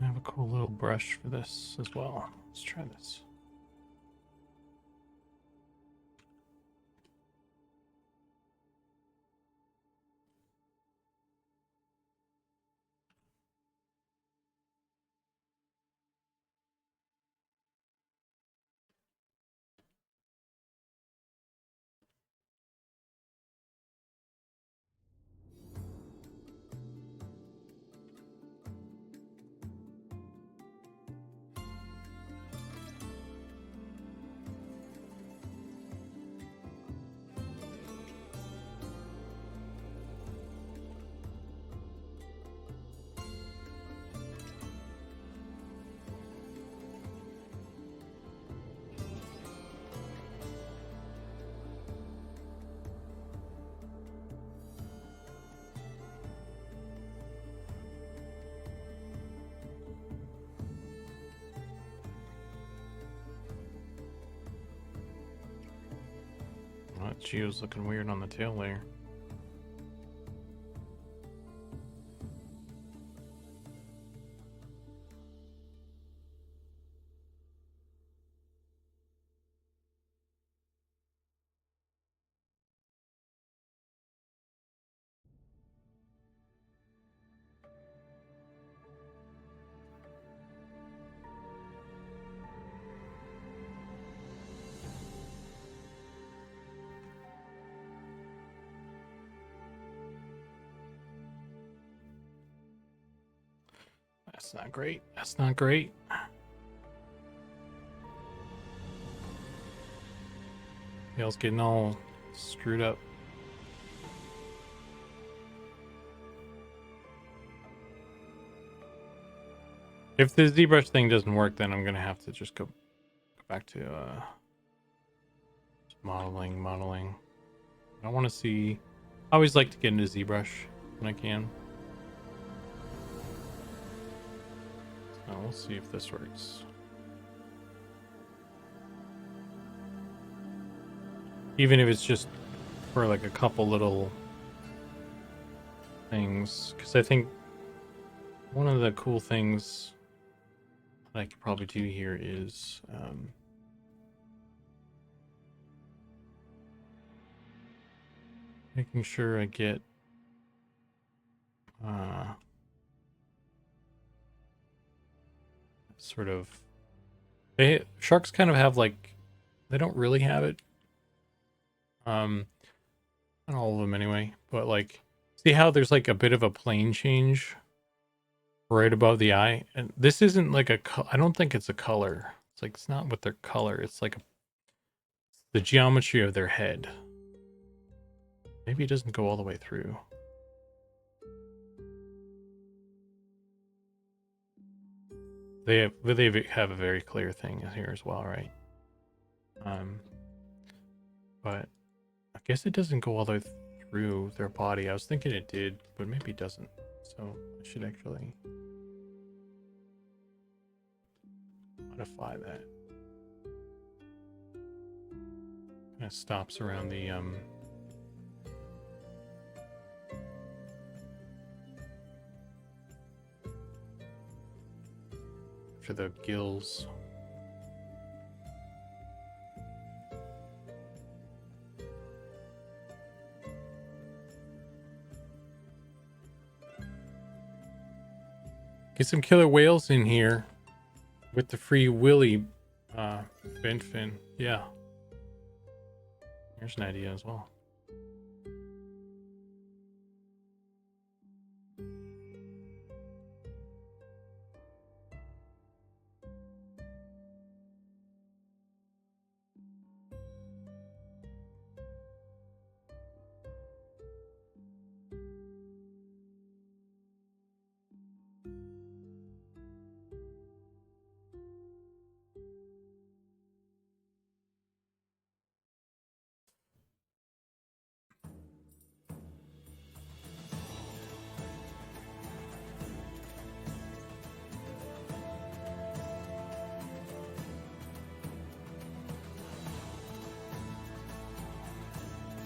I have a cool little brush for this as well. Let's try this. Oh, that geo's looking weird on the tail layer. That's not great. That's not great. Tail's getting all screwed up. If the ZBrush thing doesn't work, then I'm gonna have to just go back to modeling. I don't want to see. I always like to get into ZBrush when I can. So we'll see if this works. Even if it's just for like a couple little things, because I think one of the cool things that I could probably do here is making sure I get sort of sharks kind of have like, they don't really have it, not all of them anyway, but like, see how there's like a bit of a plane change right above the eye, and this isn't like I don't think it's a color. It's like, it's not with their color, it's like the geometry of their head. Maybe it doesn't go all the way through. They have a very clear thing here as well, right? But I guess it doesn't go all the way through their body. I was thinking it did, but maybe it doesn't. So I should actually modify that. Kind of stops around the for the gills. Get some killer whales in here with the free willy bent fin. Yeah. Here's an idea as well.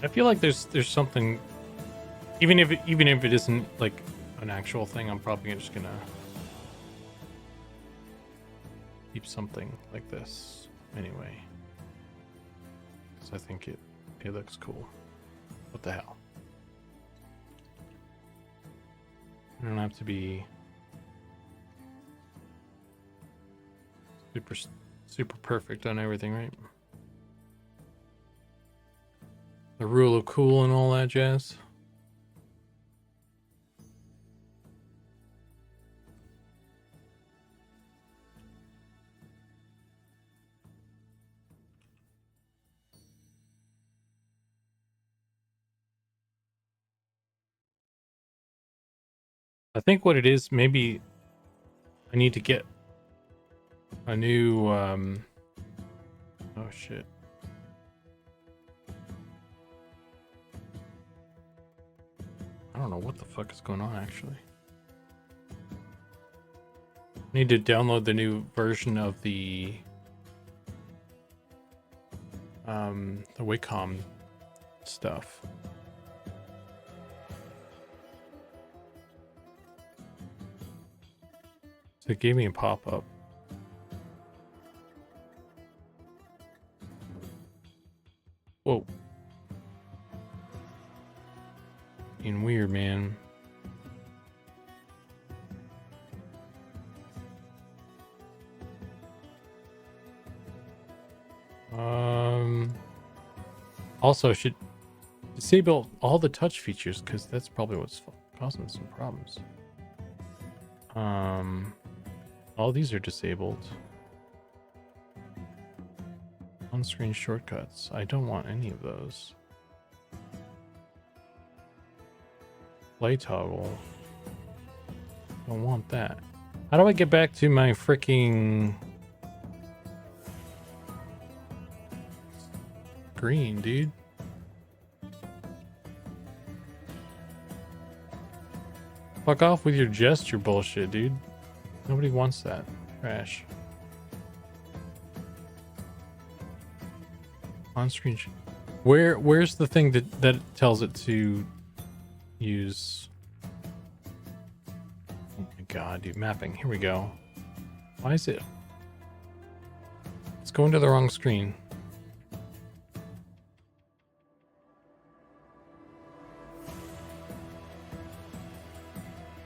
I feel like there's something, even if it isn't like an actual thing, I'm probably just gonna keep something like this anyway, because I think it looks cool. What the hell? I don't have to be super perfect on everything, right? The rule of cool and all that jazz. I think what it is, maybe I need to get a new oh shit. I don't know what the fuck is going on actually. I need to download the new version of the Wacom stuff. So it gave me a pop-up. Whoa. Being weird, man. Also, should disable all the touch features because that's probably what's causing some problems. All these are disabled. On-screen shortcuts. I don't want any of those. Play toggle. Don't want that. How do I get back to my freaking screen, dude? Fuck off with your gesture bullshit, dude. Nobody wants that. Trash. On-screen. Where's the thing that tells it to use? Oh my god, dude. Mapping. Here we go. Why is it? It's going to the wrong screen.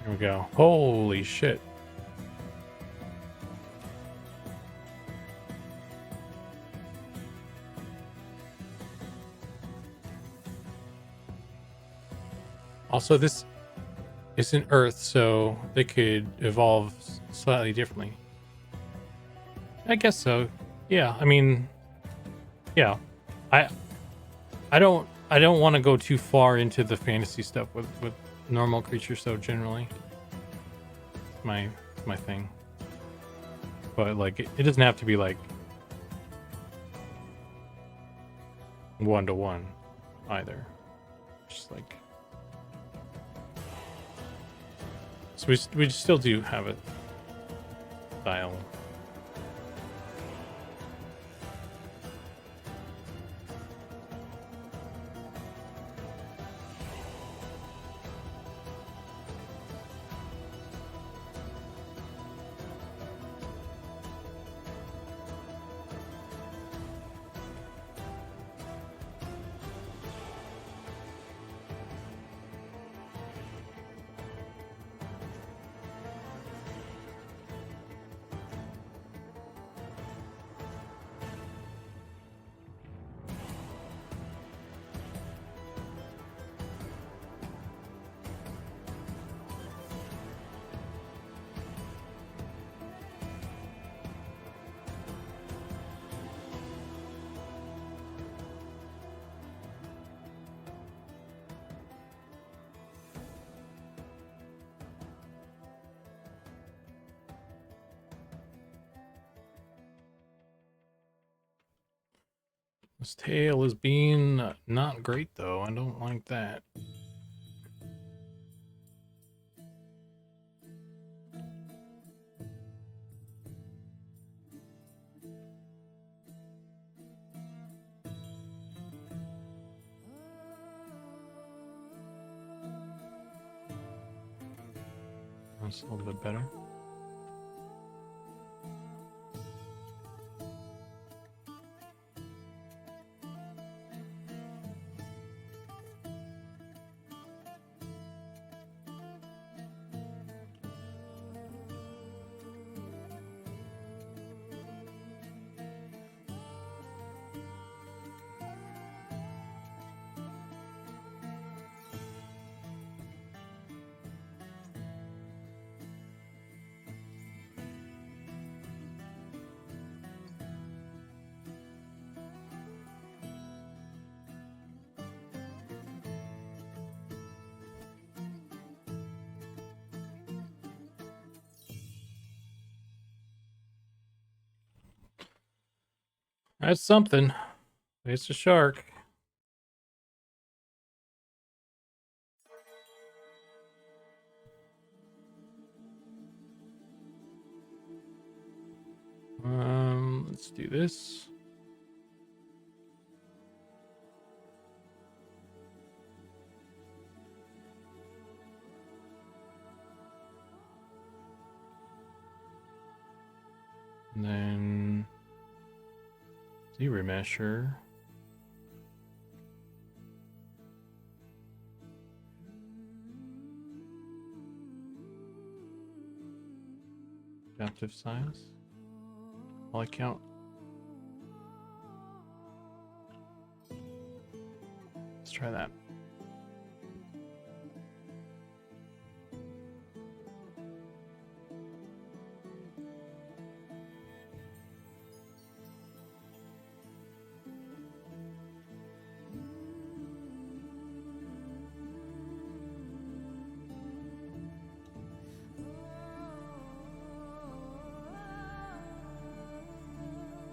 Here we go. Holy shit. Also, this isn't Earth, so they could evolve slightly differently. I guess so. Yeah, I mean, yeah. I don't want to go too far into the fantasy stuff with normal creatures though, generally. My thing. But like it doesn't have to be like 1-to-1 either. Just like, so we still do have a style. This tail is being not great though. I don't like that. That's a little bit better. That's something. It's a shark. Let's do this. And then ZBrush. Adaptive size. All count. Let's try that.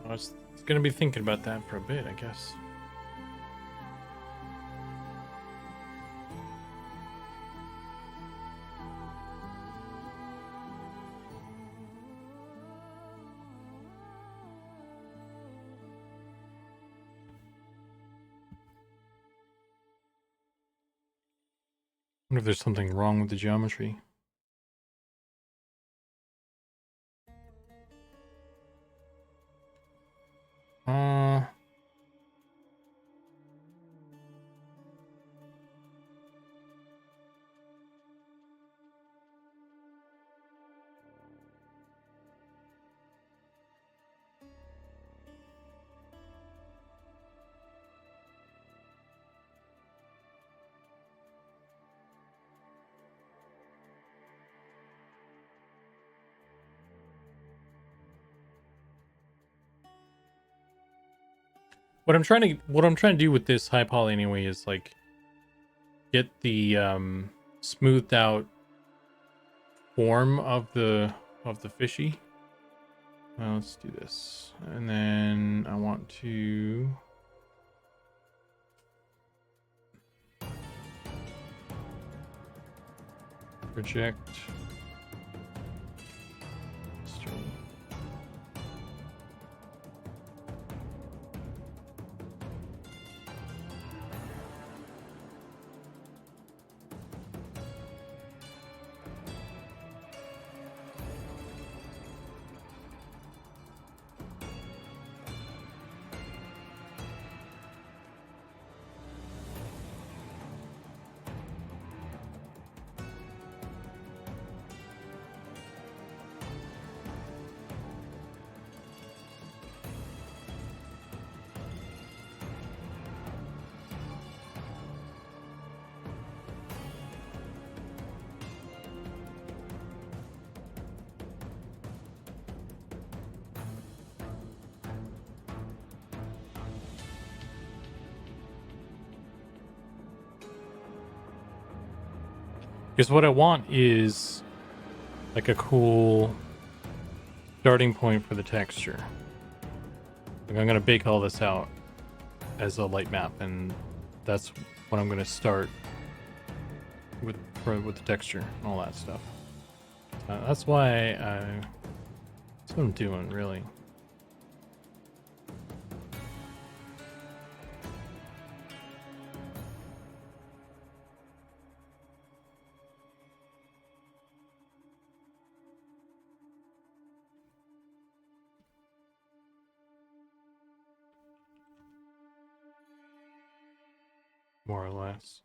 I was gonna be thinking about that for a bit, I guess. I wonder if there's something wrong with the geometry. What I'm trying to do with this high poly anyway is like get the smoothed out form of the fishy. Let's do this, and then I want to project. Because what I want is like a cool starting point for the texture. Like I'm gonna bake all this out. as a light map, and that's what I'm going to start with the texture and all that stuff. That's why that's what I'm doing, really. More or less.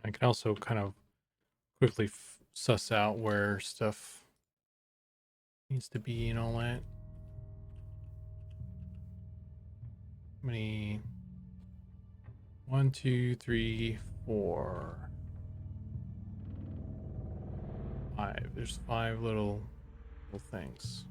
I can also kind of quickly suss out where stuff needs to be and all that. How many? 1, 2, 3, 4, 5. There's 5 little things.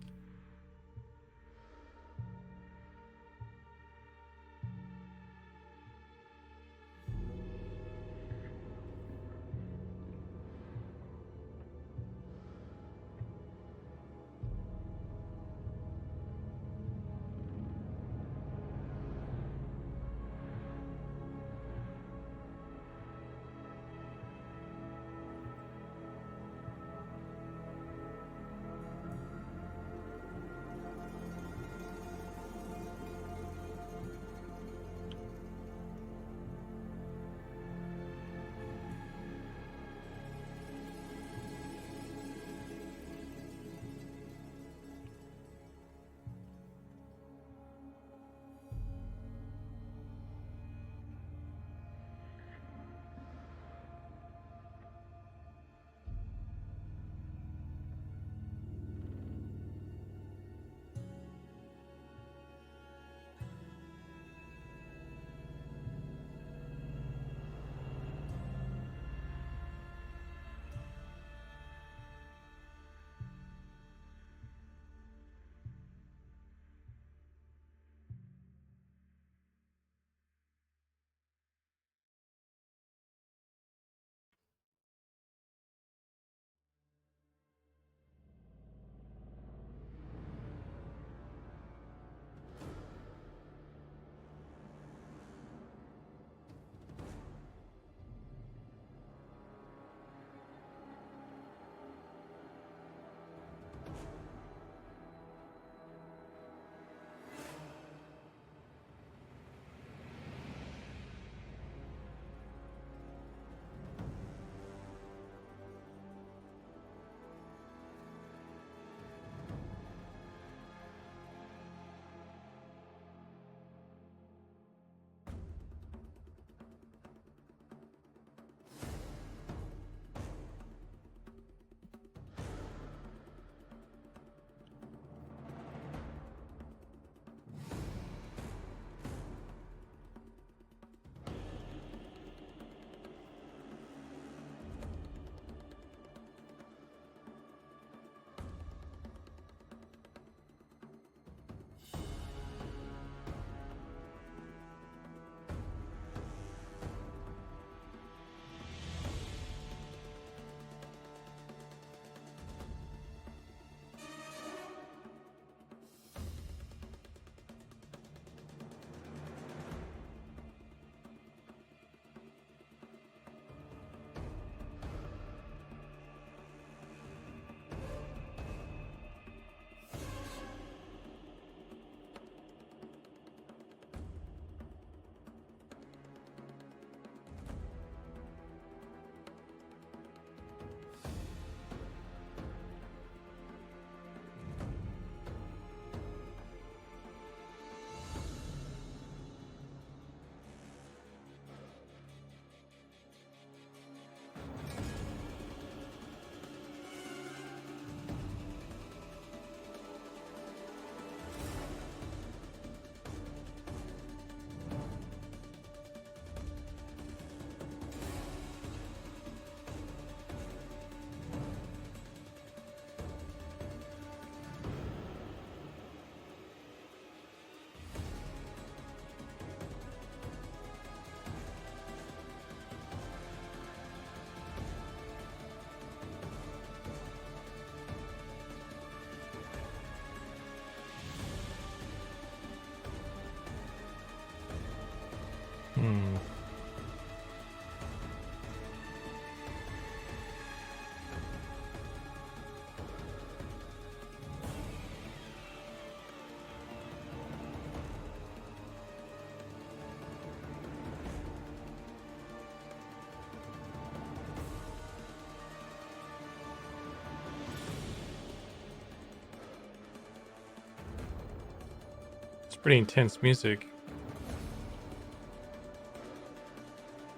pretty intense music.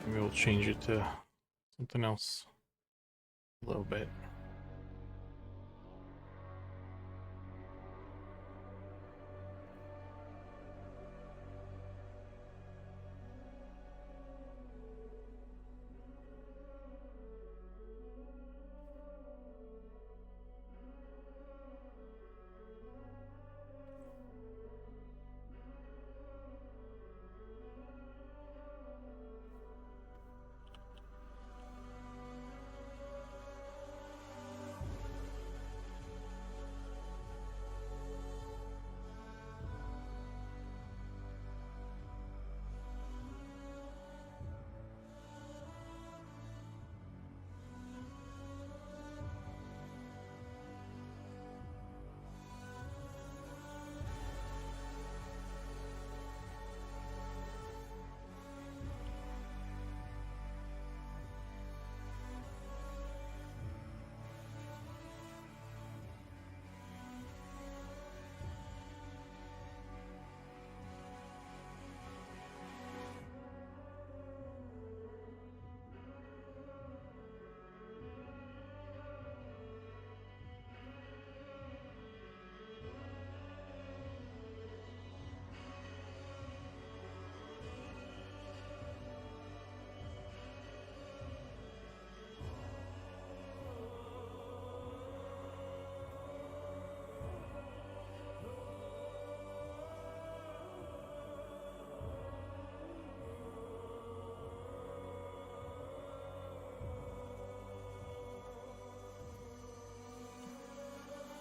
Maybe we'll change it to something else a little bit.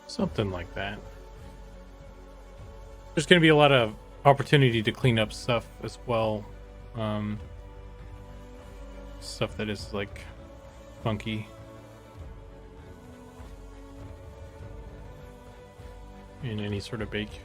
Something like that. There's going to be a lot of opportunity to clean up stuff as well. Stuff that is like funky. In any sort of bake.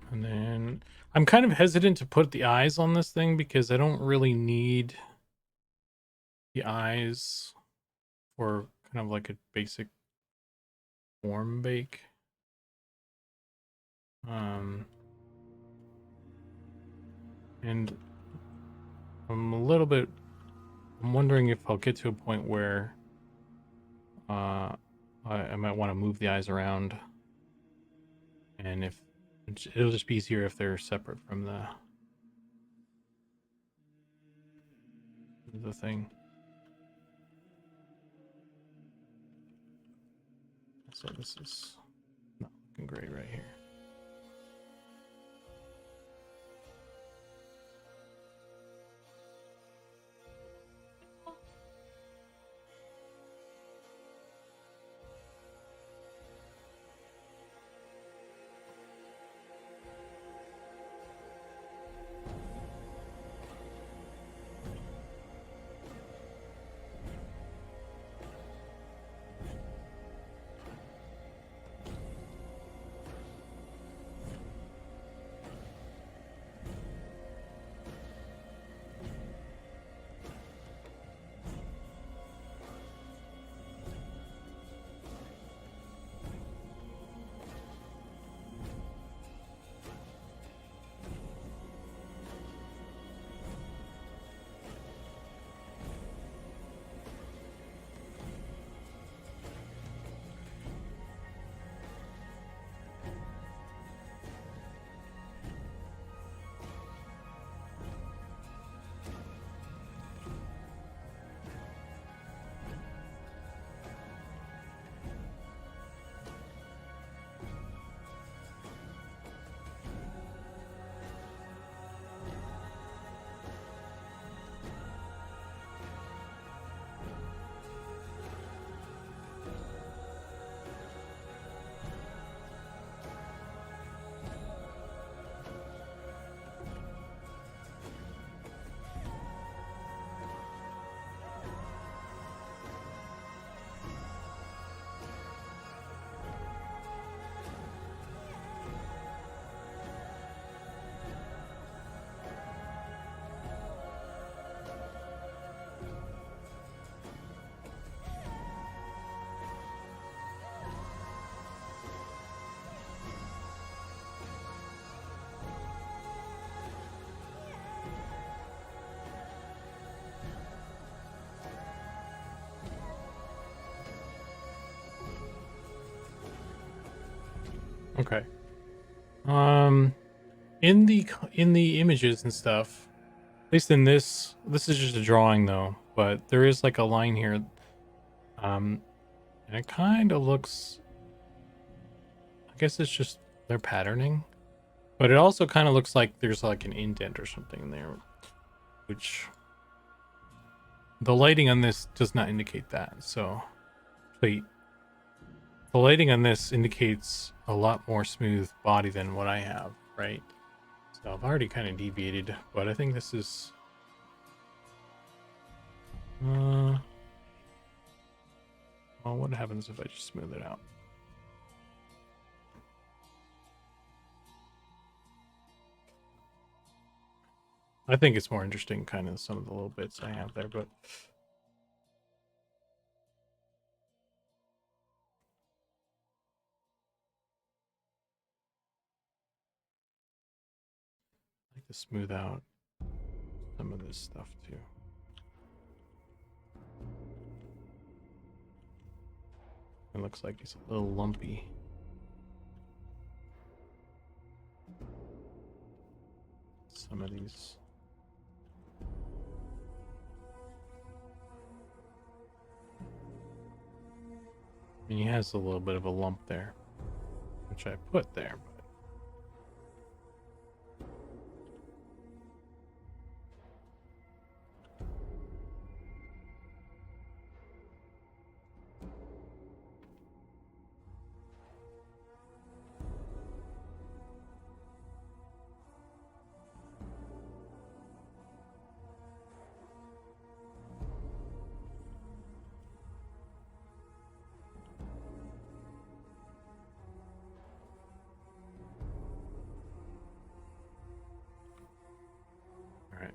And then I'm kind of hesitant to put the eyes on this thing because I don't really need the eyes for kind of like a basic form bake. And I'm wondering if I'll get to a point where I might want to move the eyes around, and if it'll just be easier if they're separate from the thing. So this is not looking great right here. Okay. In the images and stuff, at least in this is just a drawing though, but there is like a line here. And it kind of looks, I guess it's just their patterning, but it also kind of looks like there's like an indent or something in there, which the lighting on this does not indicate that. So, wait, the lighting on this indicates a lot more smooth body than what I have, right? So I've already kind of deviated, but I think this is well, what happens if I just smooth it out? I think it's more interesting kind of some of the little bits I have there, but I like to smooth out some of this stuff too. It looks like it's a little lumpy. Some of these. And he has a little bit of a lump there, which I put there. All right.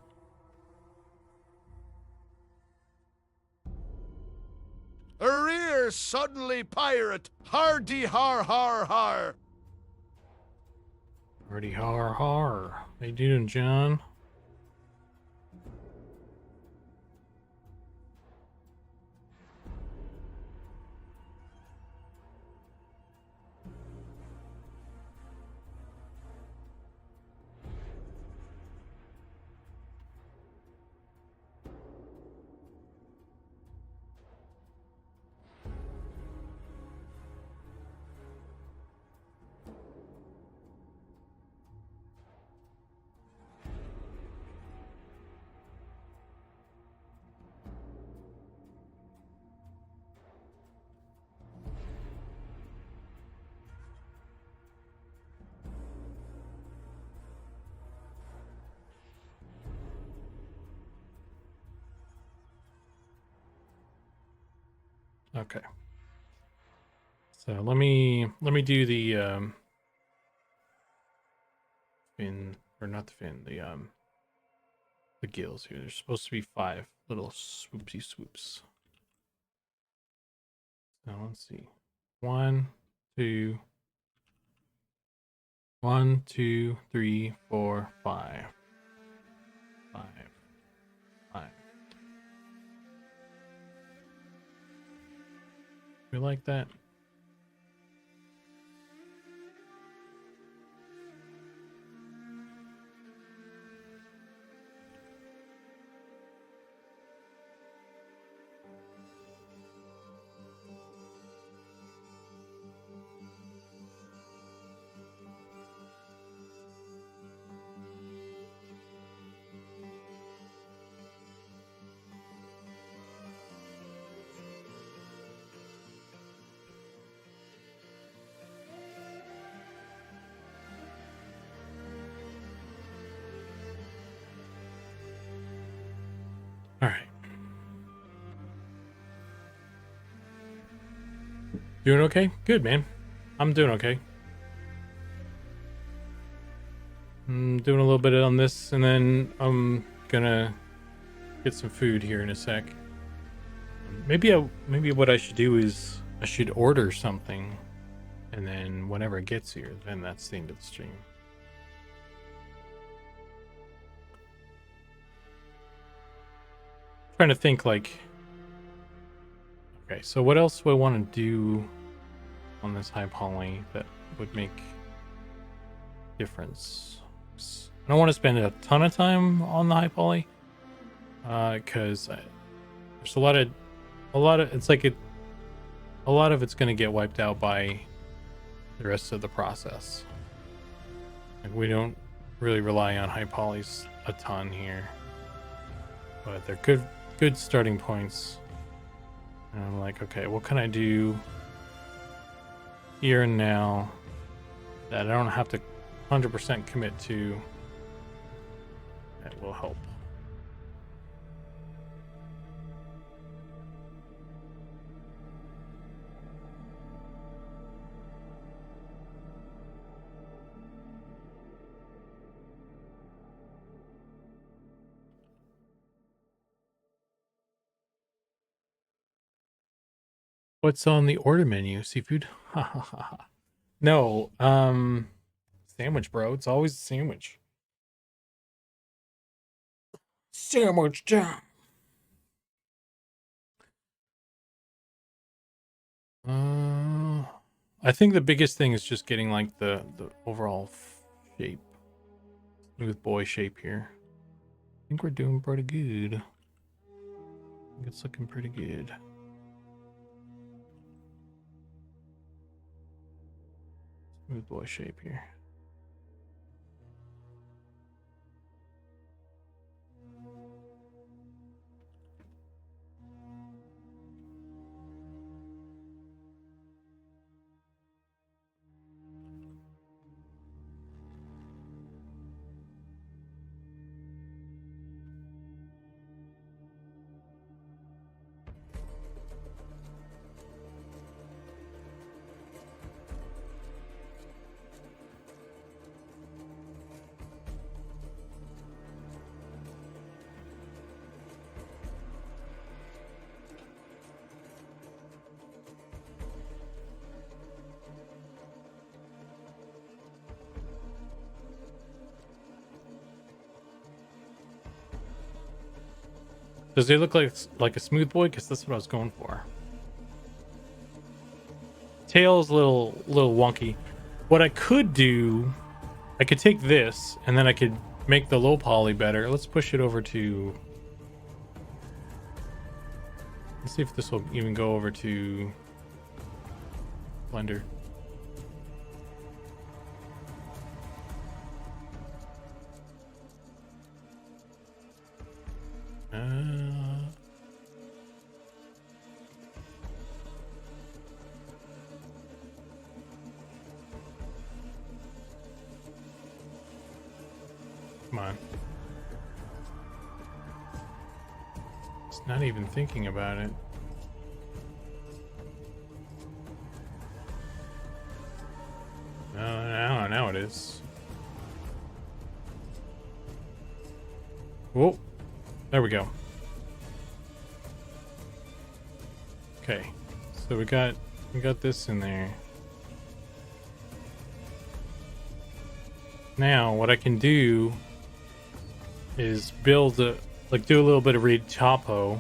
Arrear suddenly pirate, hardy har har har. Hardy har har. How you doing, John? Okay. So let me do the fin, or not the fin, the gills here. There's supposed to be 5 little swoopsy swoops. Now let's see. 1, 2, 1, 2, 3, 4, 5. 5. 5. You like that? All right. Doing okay? Good, man. I'm doing okay. I'm doing a little bit on this, and then I'm gonna get some food here in a sec. Maybe what I should do is I should order something, and then whenever it gets here, then that's the end of the stream. Trying to think like, okay, so what else do I want to do on this high poly that would make difference. I don't want to spend a ton of time on the high poly, because there's a lot of it's like a lot of it's going to get wiped out by the rest of the process. Like, we don't really rely on high polys a ton here, but they're good starting points. And I'm like, okay, what can I do here and now that I don't have to 100% commit to that will help? What's on the order menu? Seafood? No, sandwich, bro. It's always a sandwich. Sandwich time. I think the biggest thing is just getting like the overall shape, smooth boy shape here. I think we're doing pretty good. I think it's looking pretty good. Smooth boy shape here. Does he look like a smooth boy? Because that's what I was going for. Tail's a little wonky. What I could do, I could take this and then I could make the low poly better. Let's push it over to. Let's see if this will even go over to Blender. Come on. It's not even thinking about it. No, now it is. Whoa. There we go. Okay. So we got this in there. Now what I can do is build do a little bit of retopo.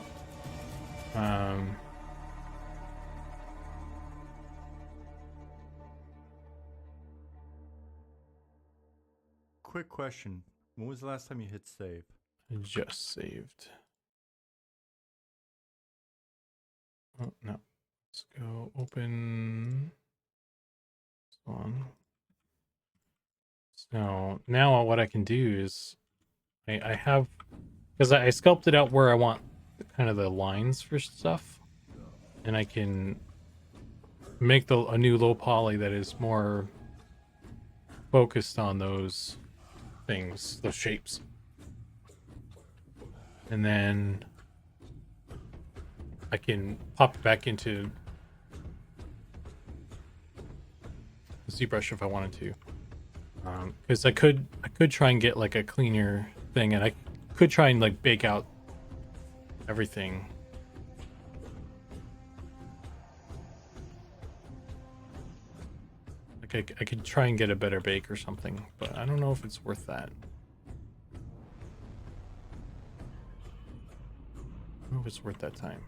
Quick question. When was the last time you hit save? I just saved. Oh no. Let's go open this one. So now what I can do is I have, because I sculpted out where I want kind of the lines for stuff, and I can make a new low poly that is more focused on those things, those shapes. And then I can pop it back into ZBrush if I wanted to. Because I could try and get like a cleaner thing, and I could try and like bake out everything. Like I could try and get a better bake or something, but I don't know if it's worth that. I don't know if it's worth that time.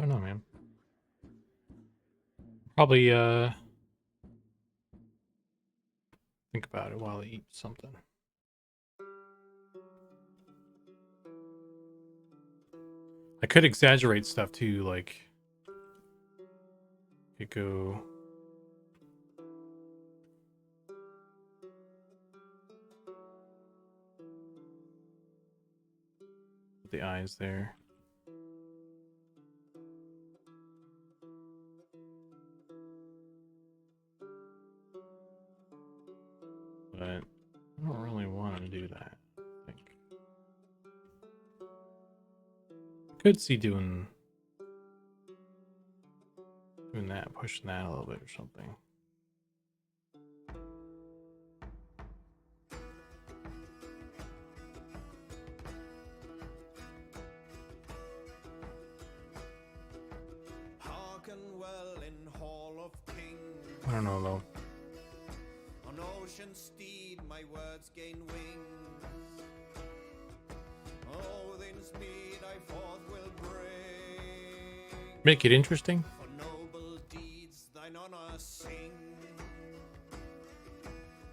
don't know, man. Probably think about it while I eat something. I could exaggerate stuff too, like could go with the eyes there. But I don't really want to do that. I think I could see doing that, pushing that a little bit or something. Hearken well in Hall of Kings. I don't know though. On ocean steed my words gain wings. Odin's mead I forth will bring. Make it interesting. For noble deeds thine honor sing.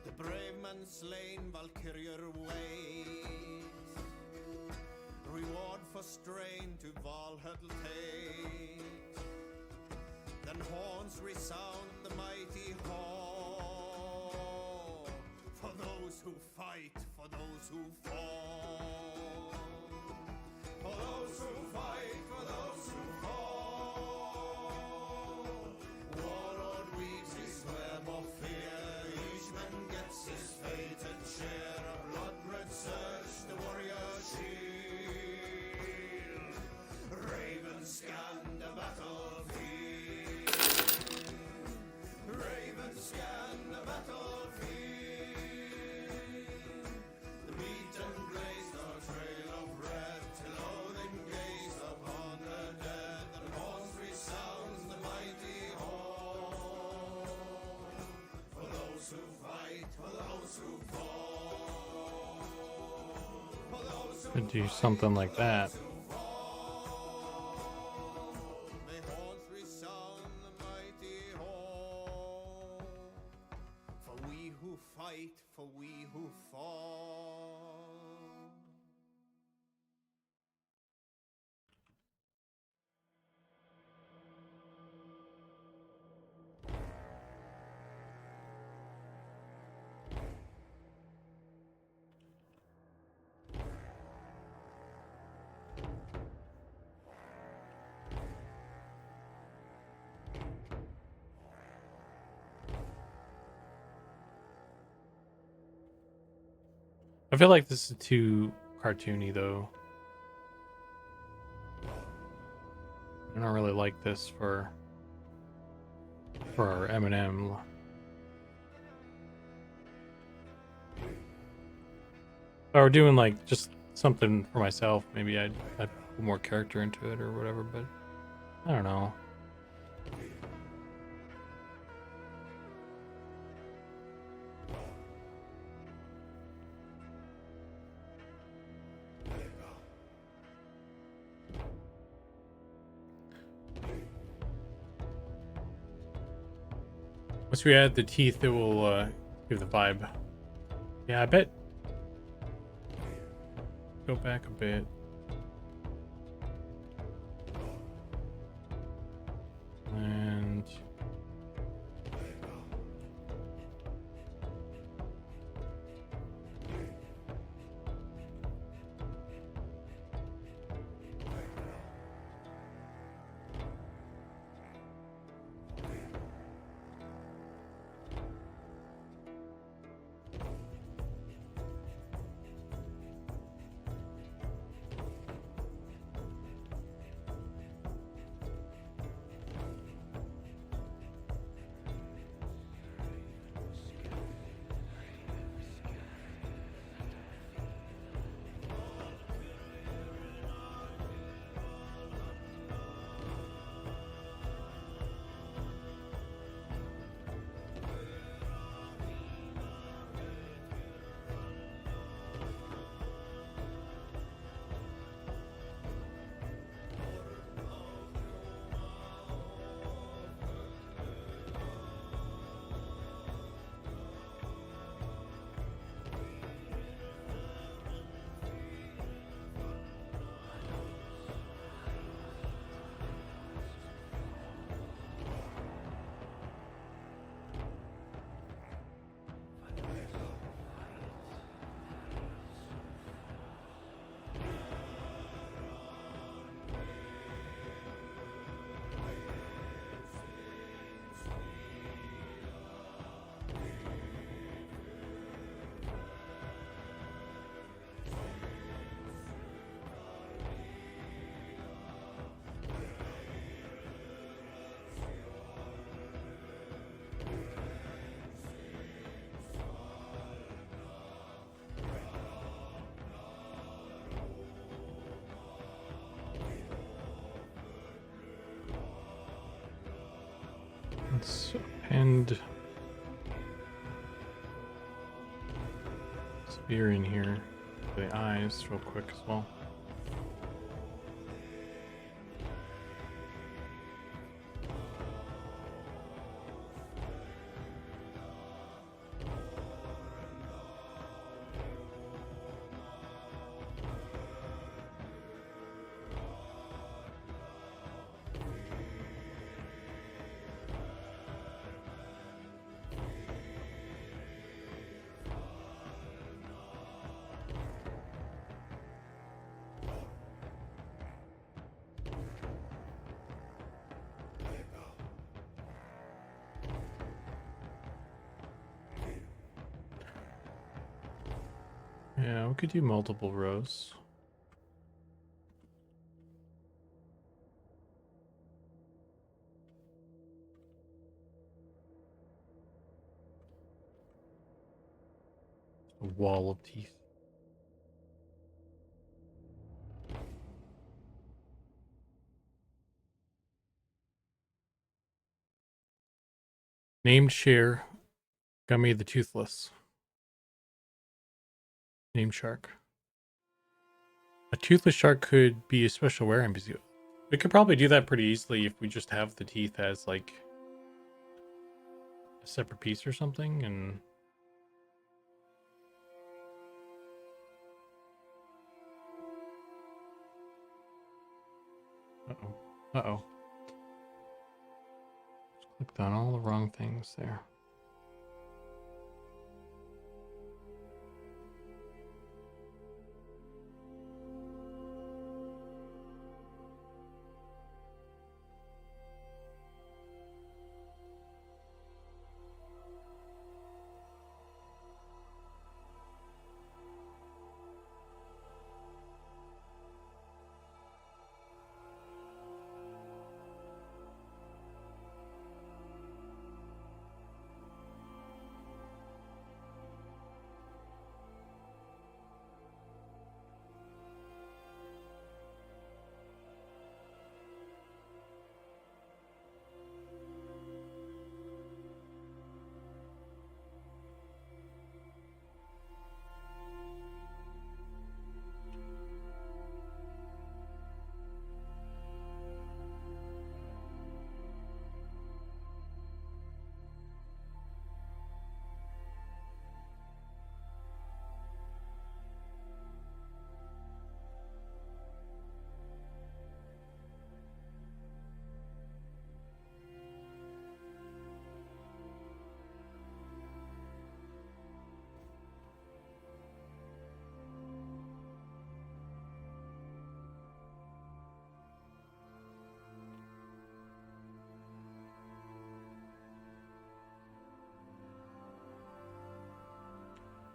The brave man slain Valkyrier ways. Reward for strain to Valhall takes. Then horns resound the mighty hall. For those who fight, for those who fall. For those who fight, for those who fall. Warlord weaves his web of fear. Each man gets his fated share. A blood-red surge, the warrior shield. Ravens scan the battlefield. Ravens scan the battlefield. The beaten blaze no trail of red. Till Odin gaze upon the dead. And horns resounds the mighty hall. For those who fight, for those who fall. For those who Could do something like that. may horns resound the mighty hall. For we who fight, for we who fall. I feel like this is too cartoony though. I don't really like this for our M&M. If I were doing like just something for myself, maybe I'd put more character into it or whatever, but I don't know. Once we add the teeth, it will give the vibe. Yeah, I bet. Go back a bit. And Let's append sphere in here for the eyes real quick as well. Yeah, we could do multiple rows. A wall of teeth. Named share. Gummy the Toothless. Named shark. A toothless shark could be a special rare NPC. We could probably do that pretty easily if we just have the teeth as like a separate piece or something. And uh-oh. Clicked on all the wrong things there.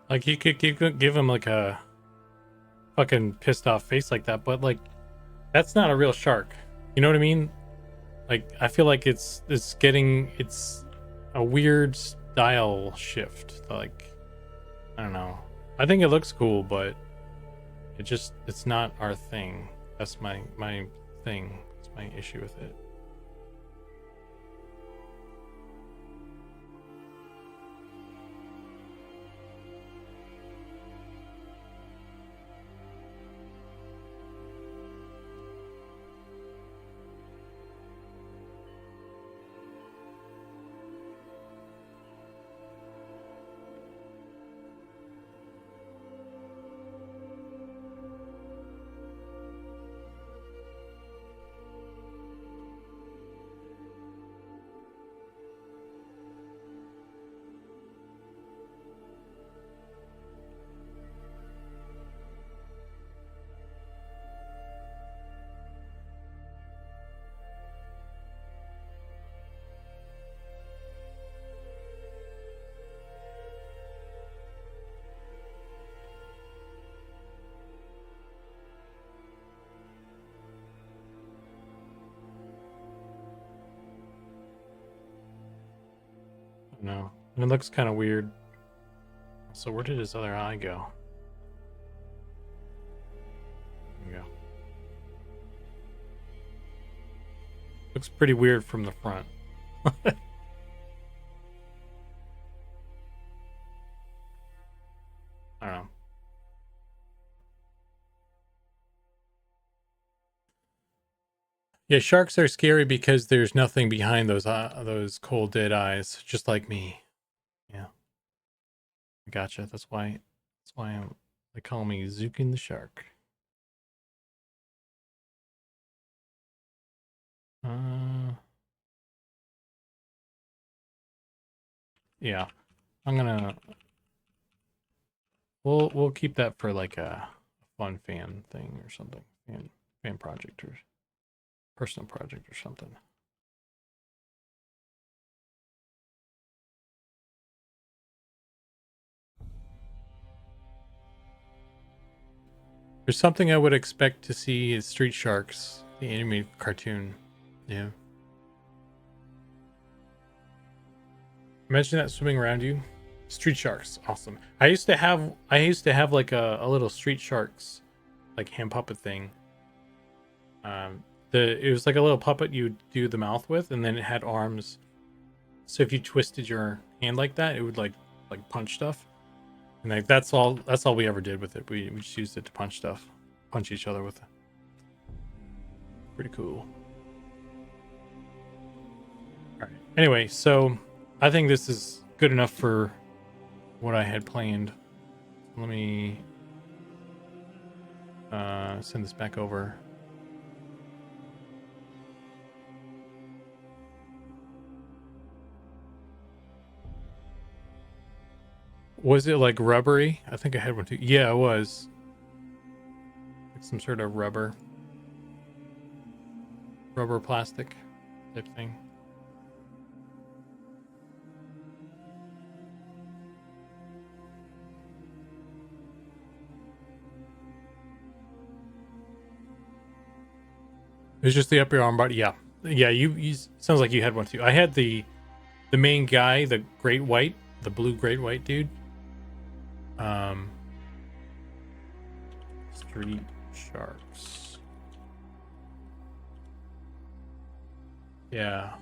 Like, you could give him like a fucking pissed off face like that, but like, that's not a real shark. You know what I mean? Like, I feel like it's a weird style shift. Like, I don't know. I think it looks cool, but it's not our thing. That's my thing. That's my issue with it. No, and it looks kind of weird. So where did his other eye go? There we go. Looks pretty weird from the front. Yeah, sharks are scary because there's nothing behind those cold dead eyes, just like me. Yeah, I gotcha. They call me Zukan the shark. Yeah, I'm gonna we'll keep that for like a fun fan thing or something, fan project or personal project or something. There's something I would expect to see is Street Sharks, the animated cartoon. Yeah. Imagine that swimming around you. Street Sharks, awesome. I used to have like a little Street Sharks like hand puppet thing. It was like a little puppet you'd do the mouth with, and then it had arms. So if you twisted your hand like that, it would like punch stuff. And like that's all we ever did with it. We just used it to punch stuff, punch each other with it. Pretty cool. All right. Anyway, so I think this is good enough for what I had planned. Let me send this back over. Was it like rubbery? I think I had one too. Yeah, it was. Like some sort of rubber plastic type thing. It was just the upper arm body. Yeah. Yeah, you sounds like you had one too. I had the main guy, the great white, the blue great white dude. Street Sharks. Yeah.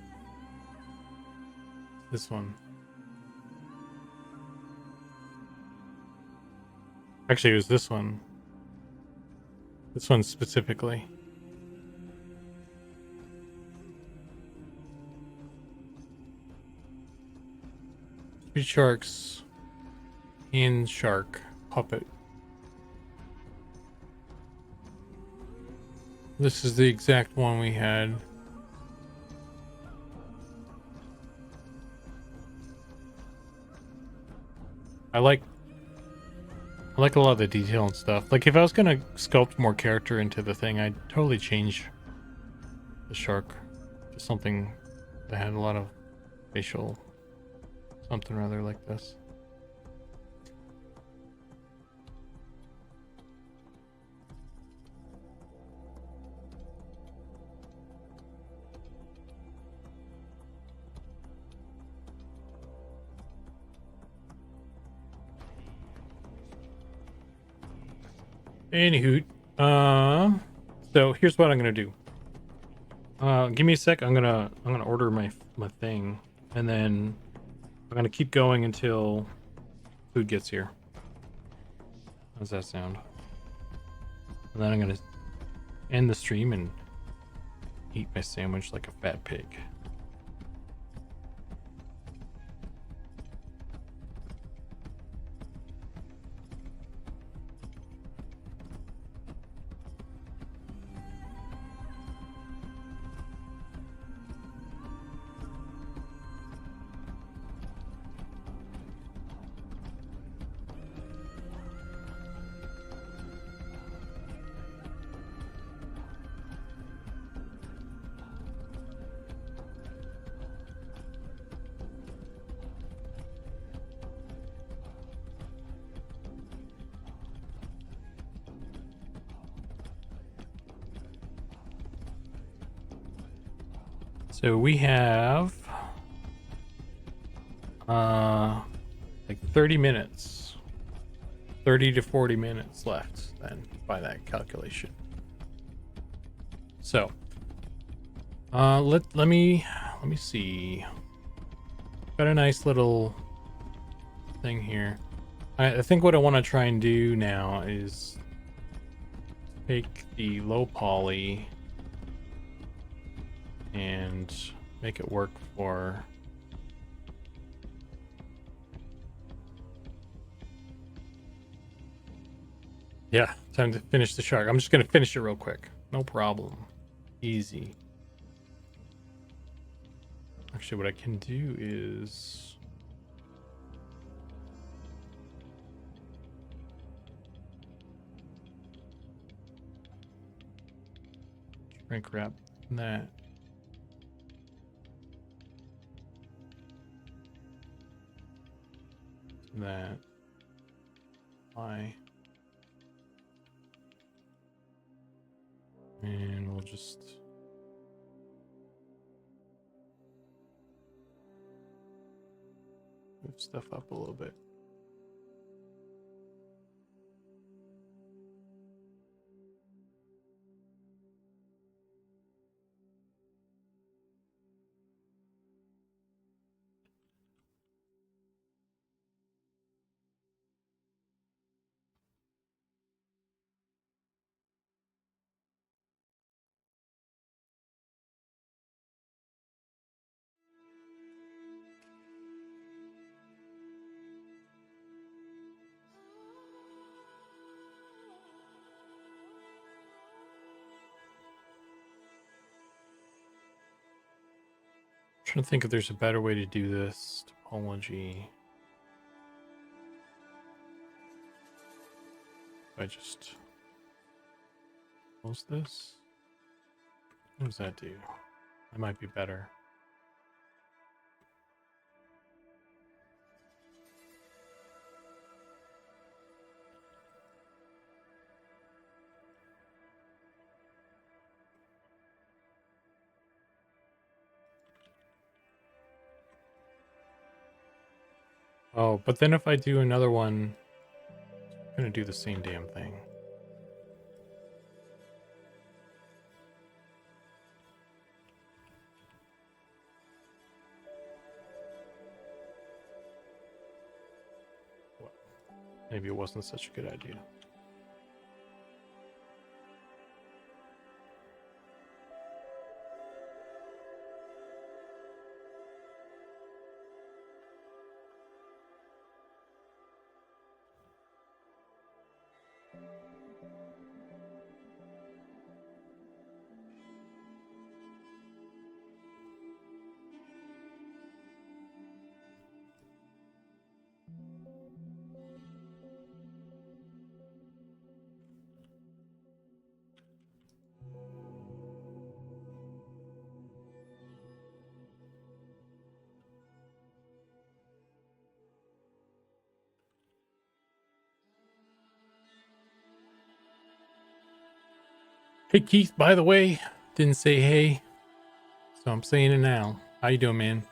This one. Actually, it was this one. This one specifically. Street Sharks. Hand shark puppet. This is the exact one we had. I like a lot of the detail and stuff. Like if I was gonna sculpt more character into the thing, I'd totally change the shark to something that had a lot of facial something or other like this. Anywho, so here's what I'm gonna do. Give me a sec. I'm gonna order my thing, and then I'm gonna keep going until food gets here. How's that sound? And then I'm gonna end the stream and eat my sandwich like a fat pig. So we have like 30 minutes, 30 to 40 minutes left then by that calculation. So let me see. Got a nice little thing here. I think what I want to try and do now is take the low poly and make it work for yeah, time to finish the shark. I'm just gonna finish it real quick. No problem. Easy. Actually, what I can do is shrink wrap that. That. And we'll just move stuff up a little bit. Trying to think if there's a better way to do this. Topology. If I just close this. What does that do? That might be better. Oh, but then if I do another one, I'm gonna do the same damn thing. Maybe it wasn't such a good idea. Hey Keith, by the way, didn't say hey, so I'm saying it now. How you doing, man?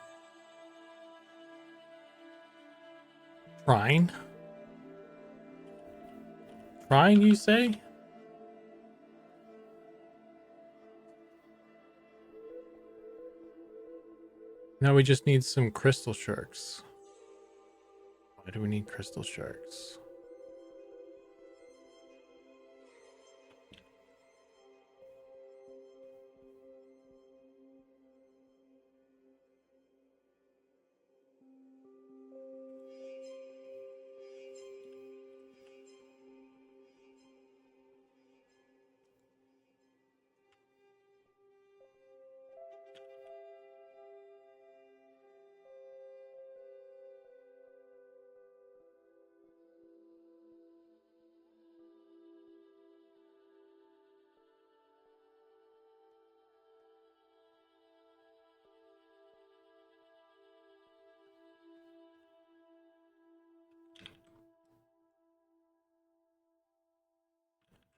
Trying? Trying, you say? Now we just need some crystal sharks. Why do we need crystal sharks?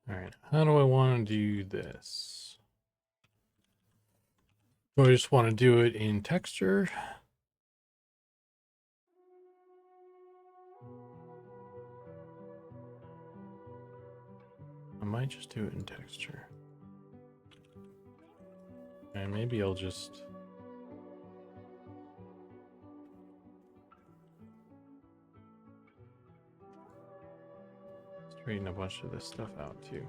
All right, how do I want to do this? Do I just want to do it in texture? I might just do it in texture. And maybe I'll just straighten a bunch of this stuff out too.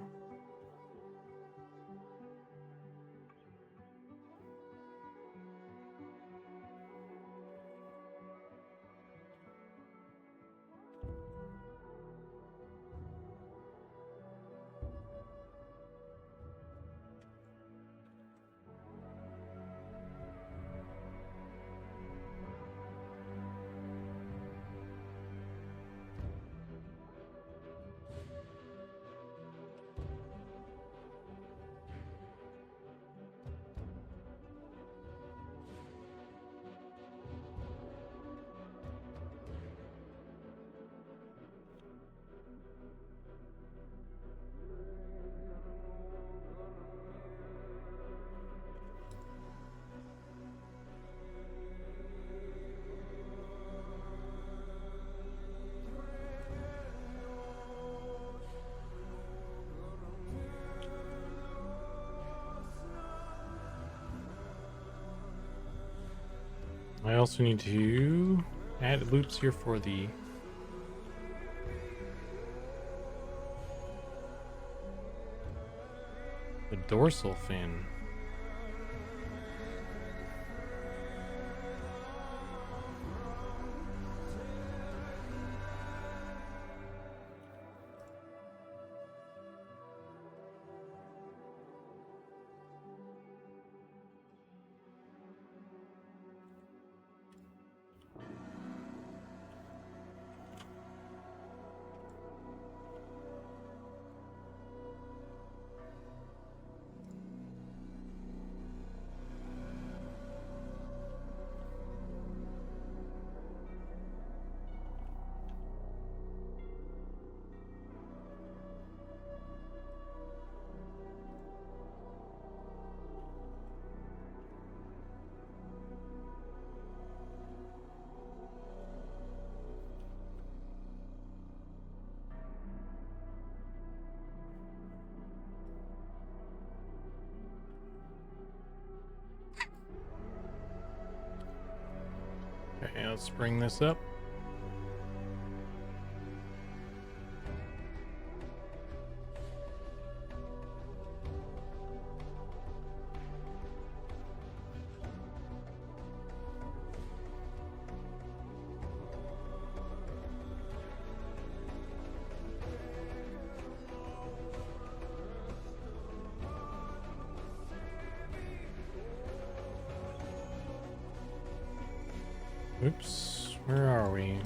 I also need to add loops here for the dorsal fin. Okay, let's bring this up. Oops, where are we?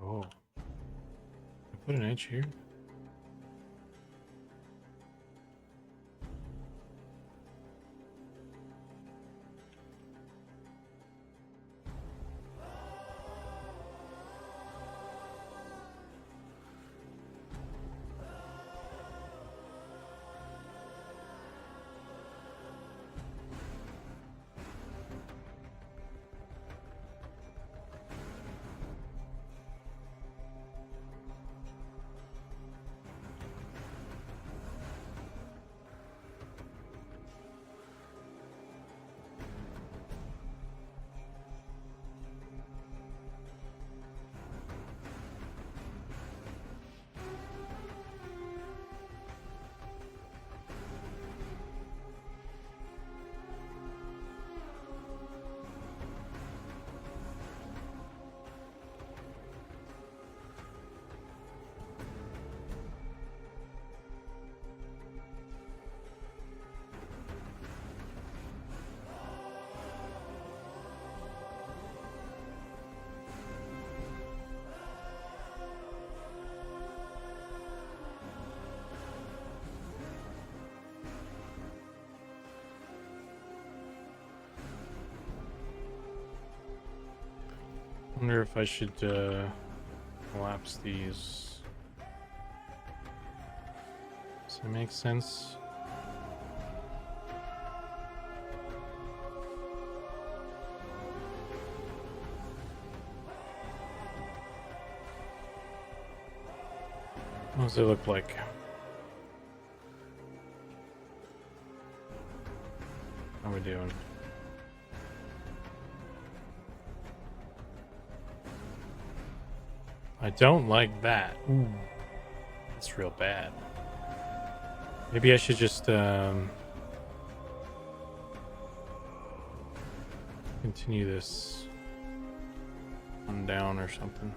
Oh, I put an edge here. Wonder if I should collapse these. Does that make sense? What does it look like? How are we doing? I don't like that. Ooh, that's real bad. Maybe I should just continue this on down or something.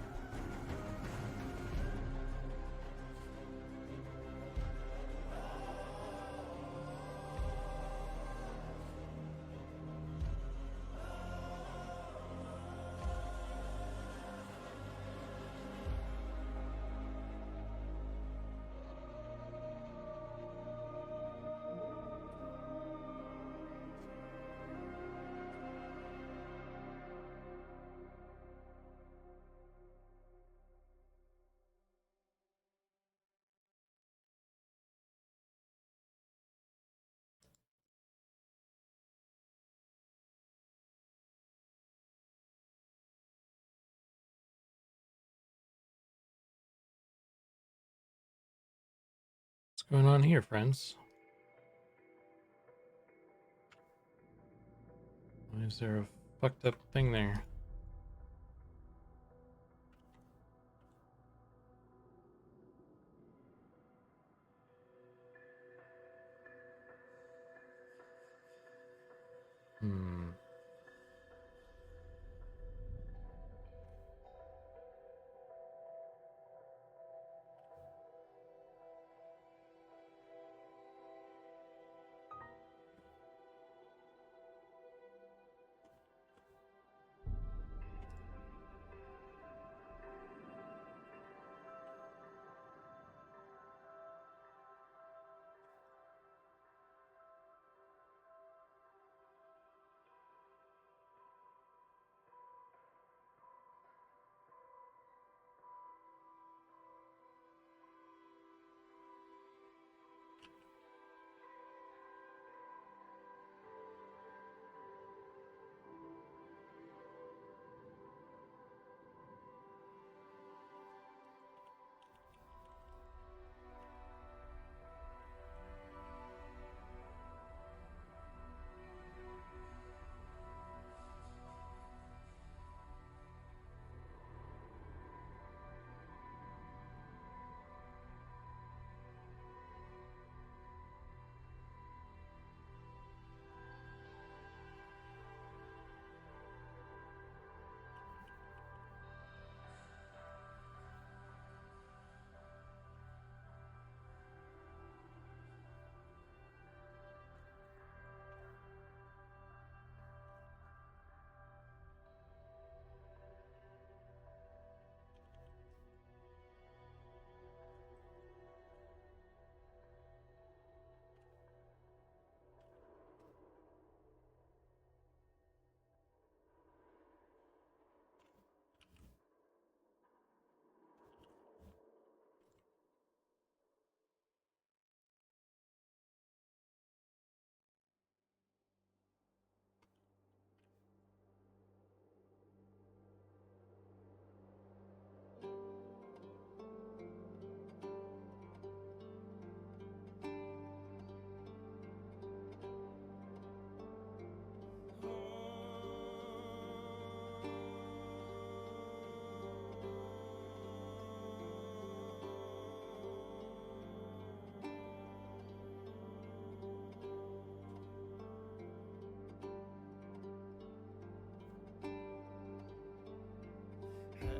going on here, friends? Why is there a fucked up thing there? Hmm.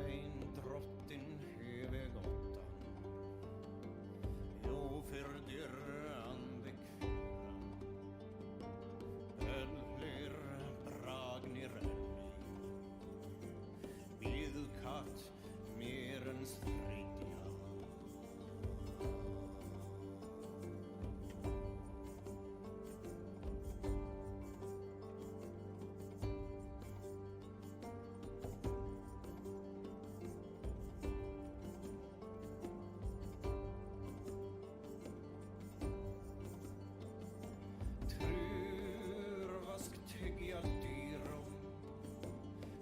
Ein drottin hevig åttan, jo för dyrran bekväran, öllir bragnir älg, vidkatt mer än stridja. Trurvask tyggja dyrum,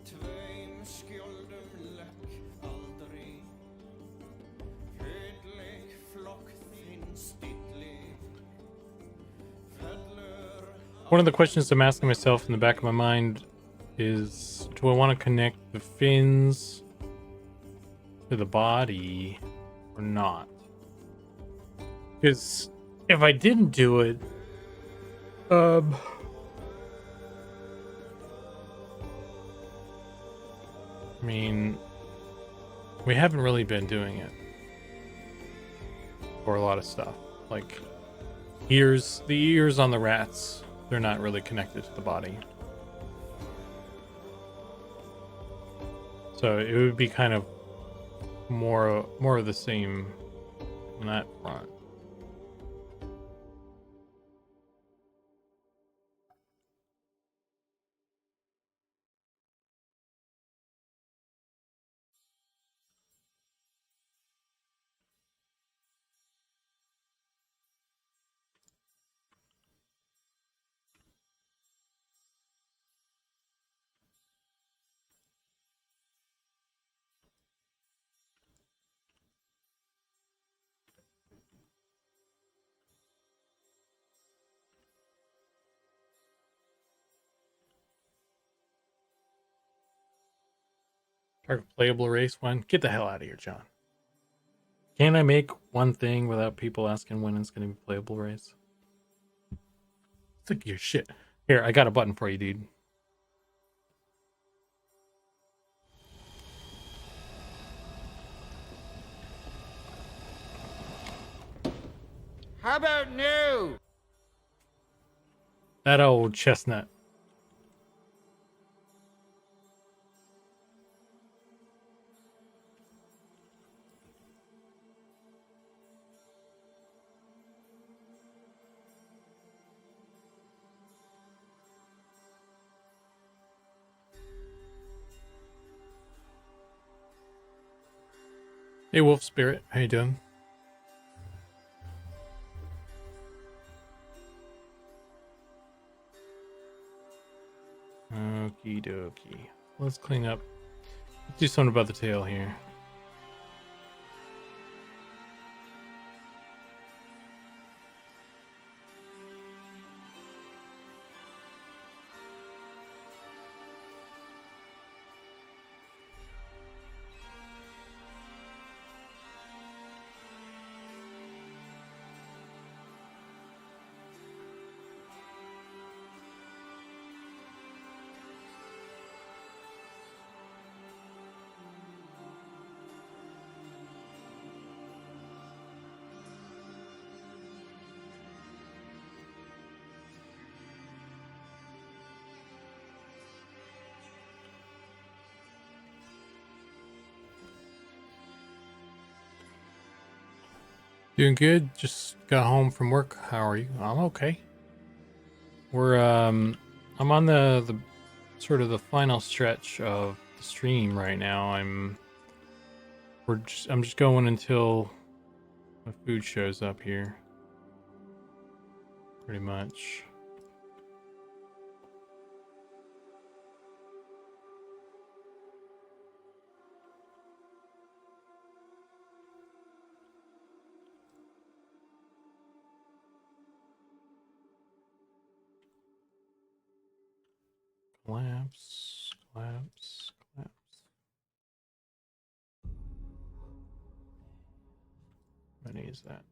tveim skjöldum lekk aldrig, födlig flock finns dittlig, fällur. One of the questions I'm asking myself in the back of my mind is, do I want to connect the fins to the body or not? Because if I didn't do it, I mean, we haven't really been doing it for a lot of stuff. Like ears, the ears on the rats, they're not really connected to the body. So it would be kind of more of the same on that front. Target playable race when? Get the hell out of here, John. Can I make one thing without people asking when it's going to be playable race? Sick of your shit. Here, I got a button for you, dude. How about new? That old chestnut. Hey, Wolf Spirit. How you doing? Okie dokie. Let's clean up. Let's do something about the tail here. Doing good. Just got home from work. How are you? I'm okay. I'm on the sort of the final stretch of the stream right now. I'm just going until the food shows up here. Pretty much. Collapse, collapse, collapse. How many is that?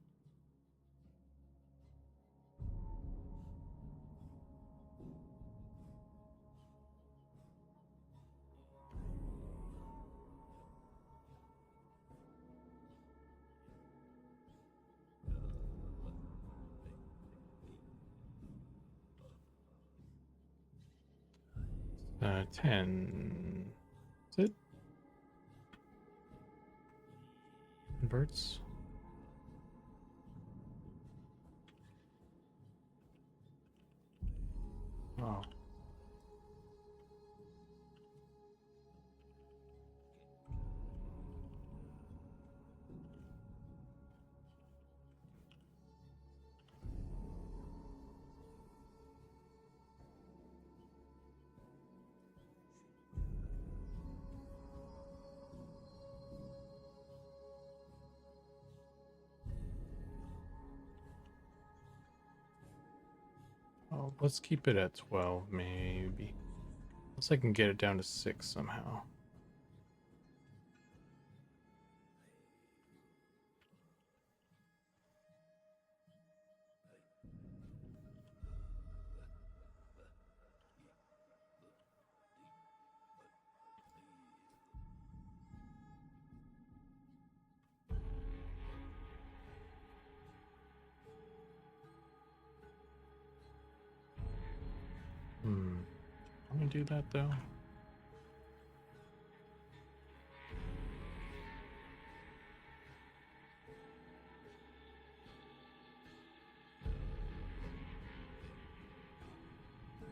Uh, 10. Is it? Converts. Oh. Oh, let's keep it at 12, maybe. Unless I can get it down to 6 somehow. I'm gonna do that though.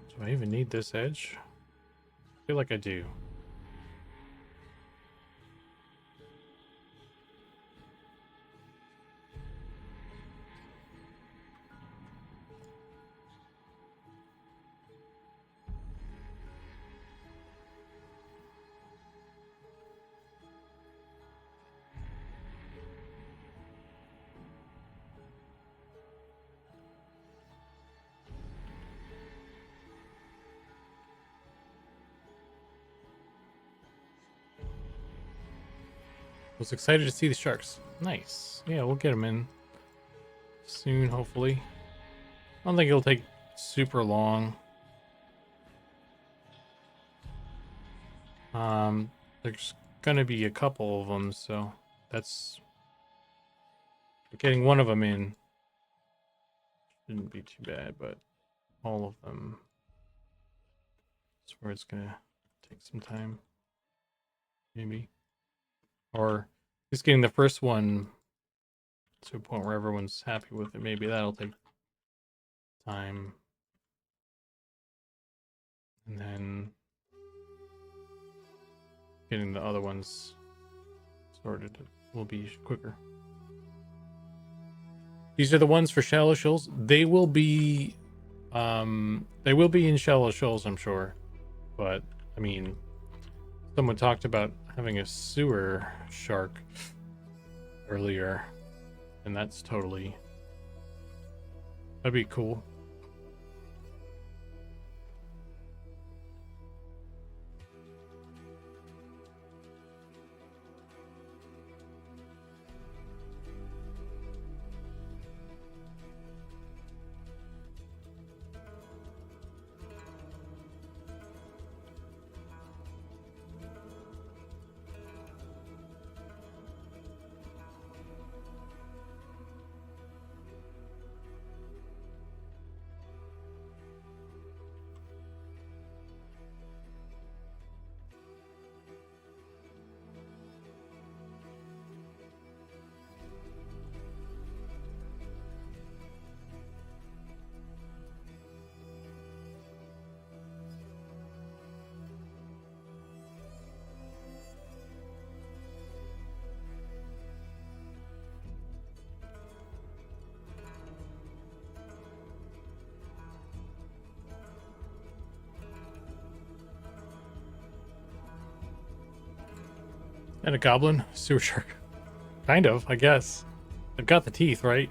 Do I even need this edge? I feel like I do. Was excited to see the sharks. Nice. Yeah, we'll get them in soon, hopefully. I don't think it'll take super long. There's gonna be a couple of them, so that's getting one of them in shouldn't be too bad, but all of them, that's where it's gonna take some time, maybe, or just getting the first one to a point where everyone's happy with it. Maybe that'll take time, and then getting the other ones sorted will be quicker. These are the ones for shallow shoals. They will be in shallow shoals, I'm sure. But I mean, someone talked about having a sewer shark earlier, and that'd be cool. And a goblin sewer shark, kind of, I guess. They've got the teeth, right?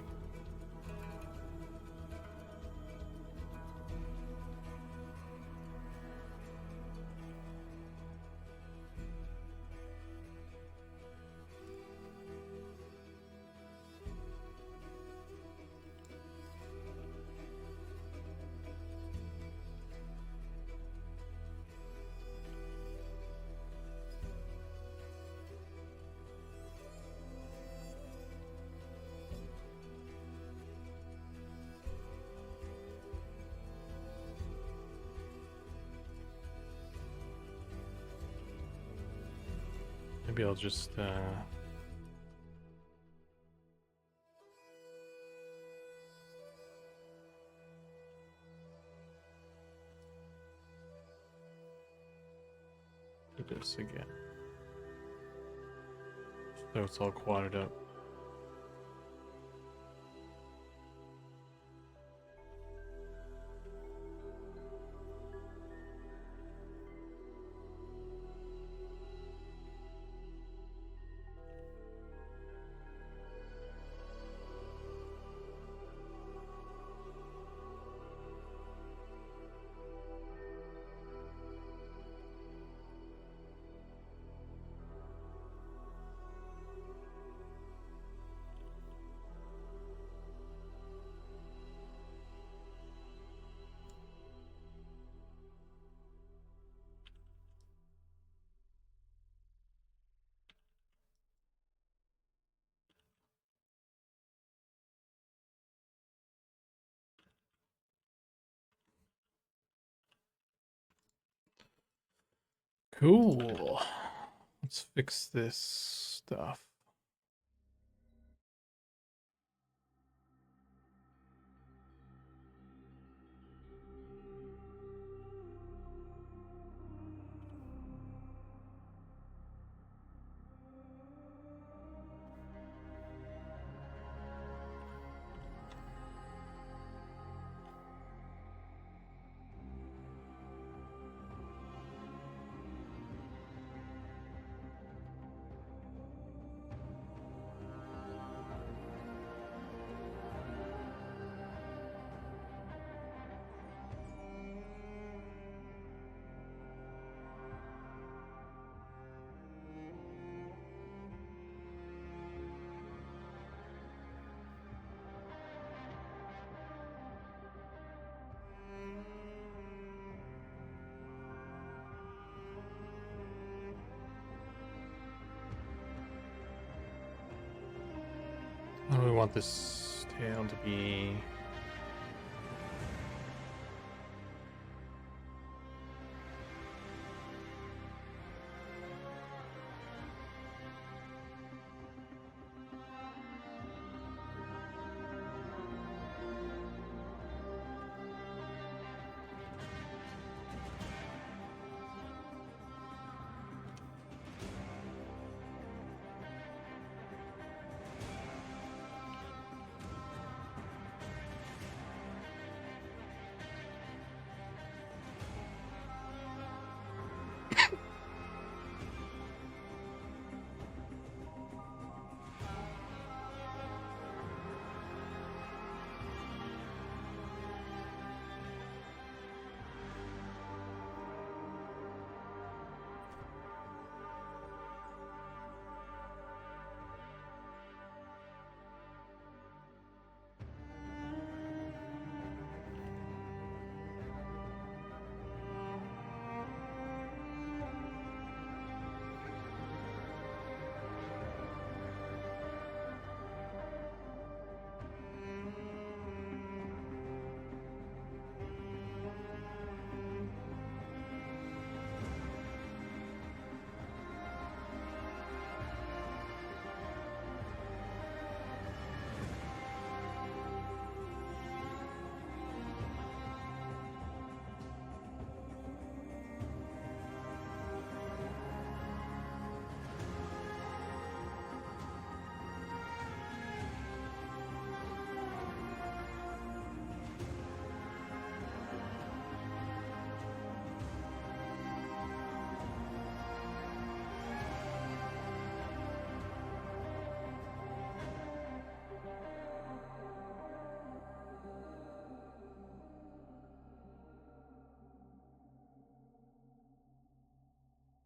Maybe I'll just do this again, so it's all quadded up. Cool. Let's fix this stuff. want this tail to be?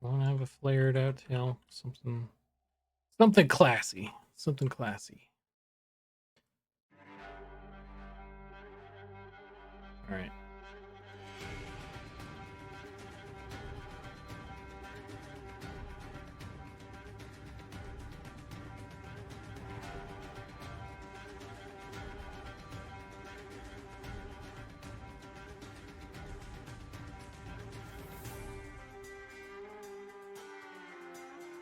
I want to have a flared out tail, something classy, something classy. All right.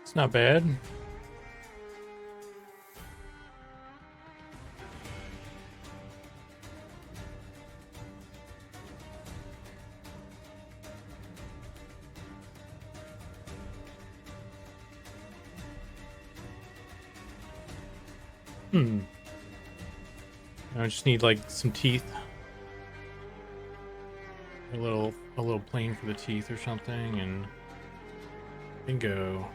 It's not bad. I just need like some teeth. A little plane for the teeth or something, and bingo.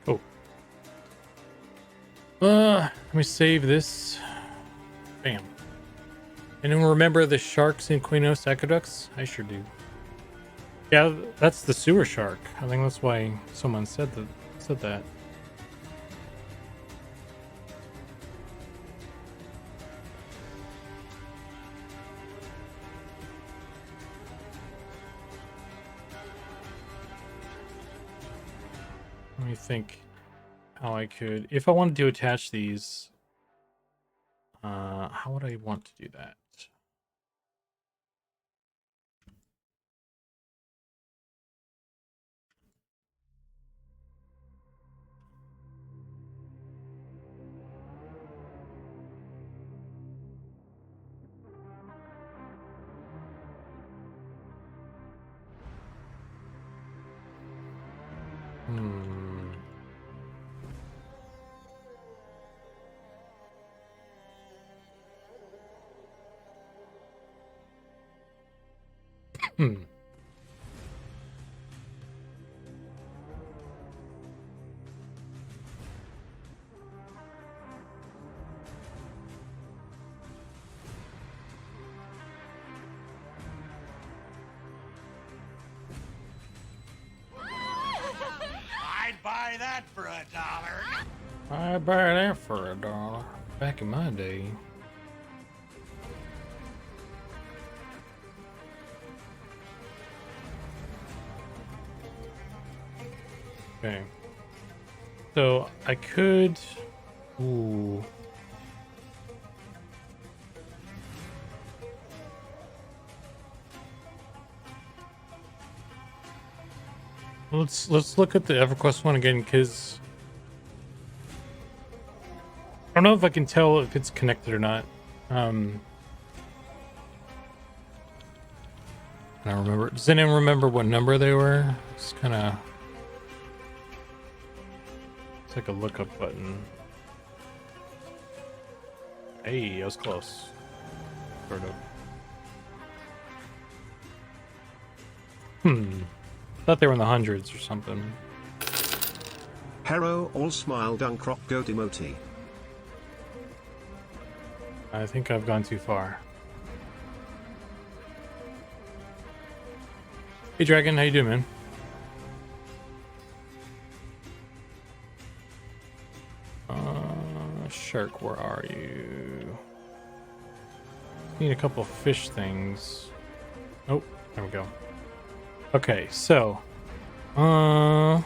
Oh. Let me save this. Bam. Anyone remember the sharks in Quinos Aqueducts? I sure do. Yeah, that's the sewer shark. I think that's why someone said that. Let me think how I could, if I wanted to attach these, how would I want to do that? Hmm. I'd buy that for $1. I buy that for $1 back in my day. Okay. So I could. Ooh. Let's look at the EverQuest one again, because I don't know if I can tell if it's connected or not. I don't remember. Does anyone remember what number they were? It's kind of. It's like a lookup button. Hey, I was close. Sort of. Thought they were in the hundreds or something. Hero all smile Dunkrock goat emoji. I think I've gone too far. Hey Dragon, how you doing, man? Shark, where are you? Need a couple fish things. Oh, there we go. Okay, so Arir,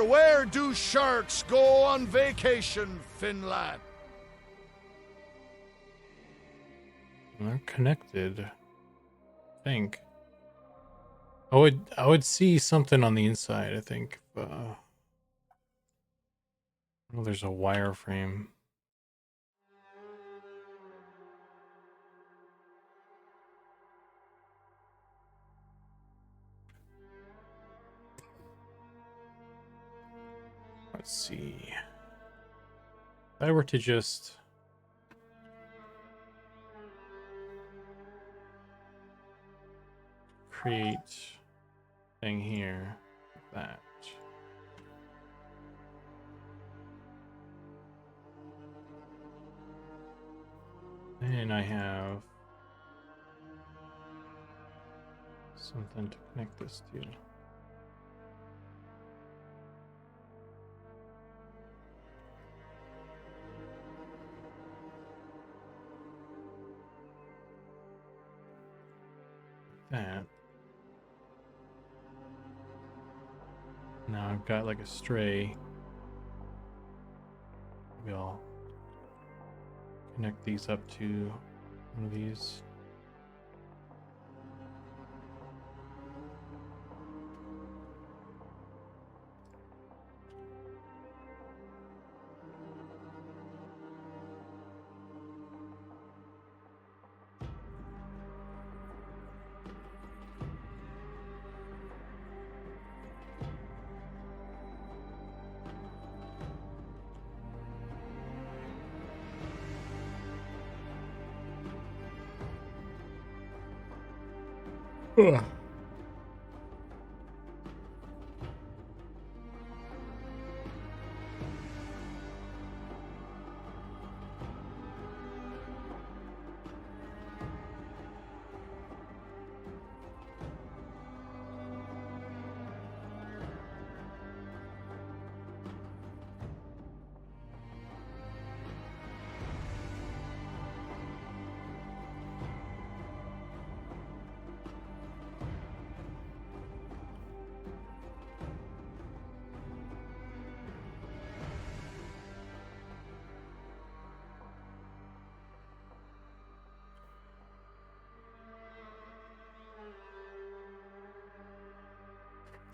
where do sharks go on vacation, Finland? they're connected. I think. I would see something on the inside, I think. Oh, there's a wireframe. Let's see. If I were to just create thing here, like that. And I have something to connect this to. That. Now I've got like a stray. Maybe I'll connect these up to one of these. Ugh.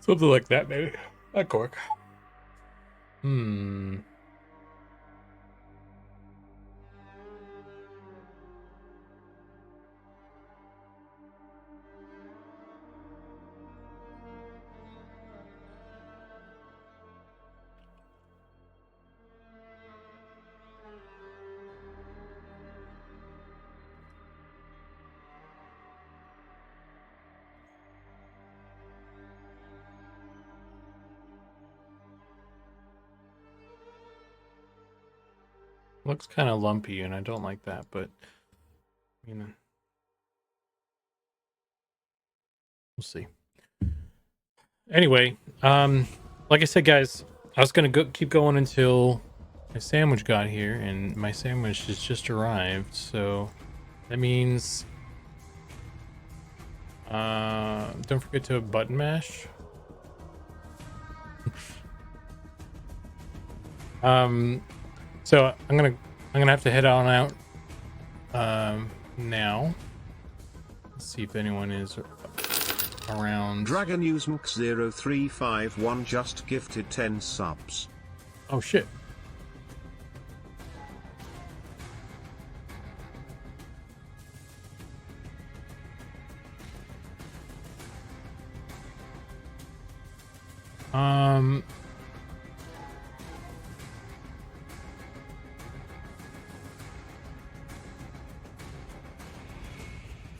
Something like that, maybe. That cork. Looks kind of lumpy, and I don't like that, but you know, we'll see. Anyway, like I said, guys, I was gonna keep going until my sandwich got here, and my sandwich has just arrived. So that means, don't forget to button mash. So I'm gonna have to head on out now. Let's see if anyone is around. Dragon Usmk 0351 just gifted 10 subs. Oh shit.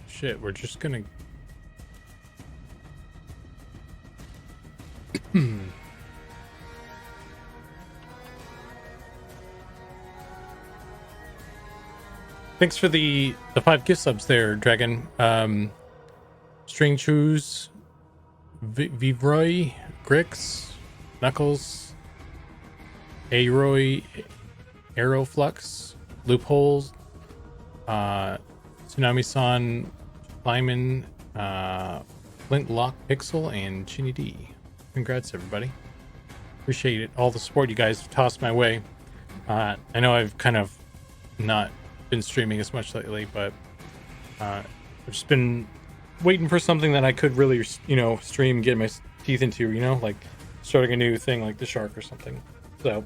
Shit, we're just gonna Thanks for the 5 gift subs there, Dragon. String Chews, Vivroy, Grix, Knuckles, Aroy, Aeroflux, Loopholes, Tsunami-san, Lyman, Flintlock Pixel, and Chinny D. Congrats, everybody. Appreciate it. All the support you guys have tossed my way. I know I've kind of not been streaming as much lately, but I've just been waiting for something that I could really, stream, get my teeth into, like starting a new thing like the shark or something. So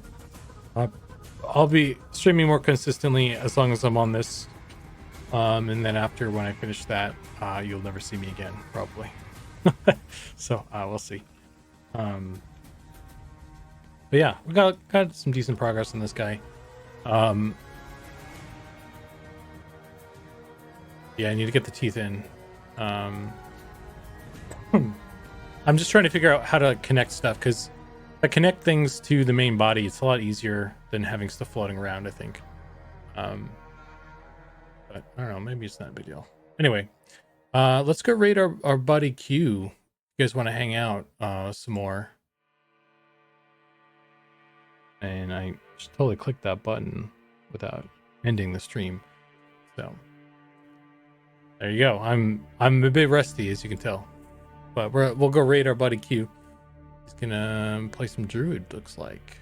I'll be streaming more consistently as long as I'm on this. And then after, when I finish that, you'll never see me again, probably. So we'll see. But yeah, we got some decent progress on this guy. Yeah, I need to get the teeth in. I'm just trying to figure out how to connect stuff, because if I connect things to the main body, it's a lot easier than having stuff floating around, I think. But I don't know, maybe it's not a big deal. Anyway, let's go raid our buddy Q. If you guys want to hang out some more. And I just totally clicked that button without ending the stream. So there you go. I'm a bit rusty, as you can tell, but we'll go raid our buddy Q. He's gonna play some druid, looks like.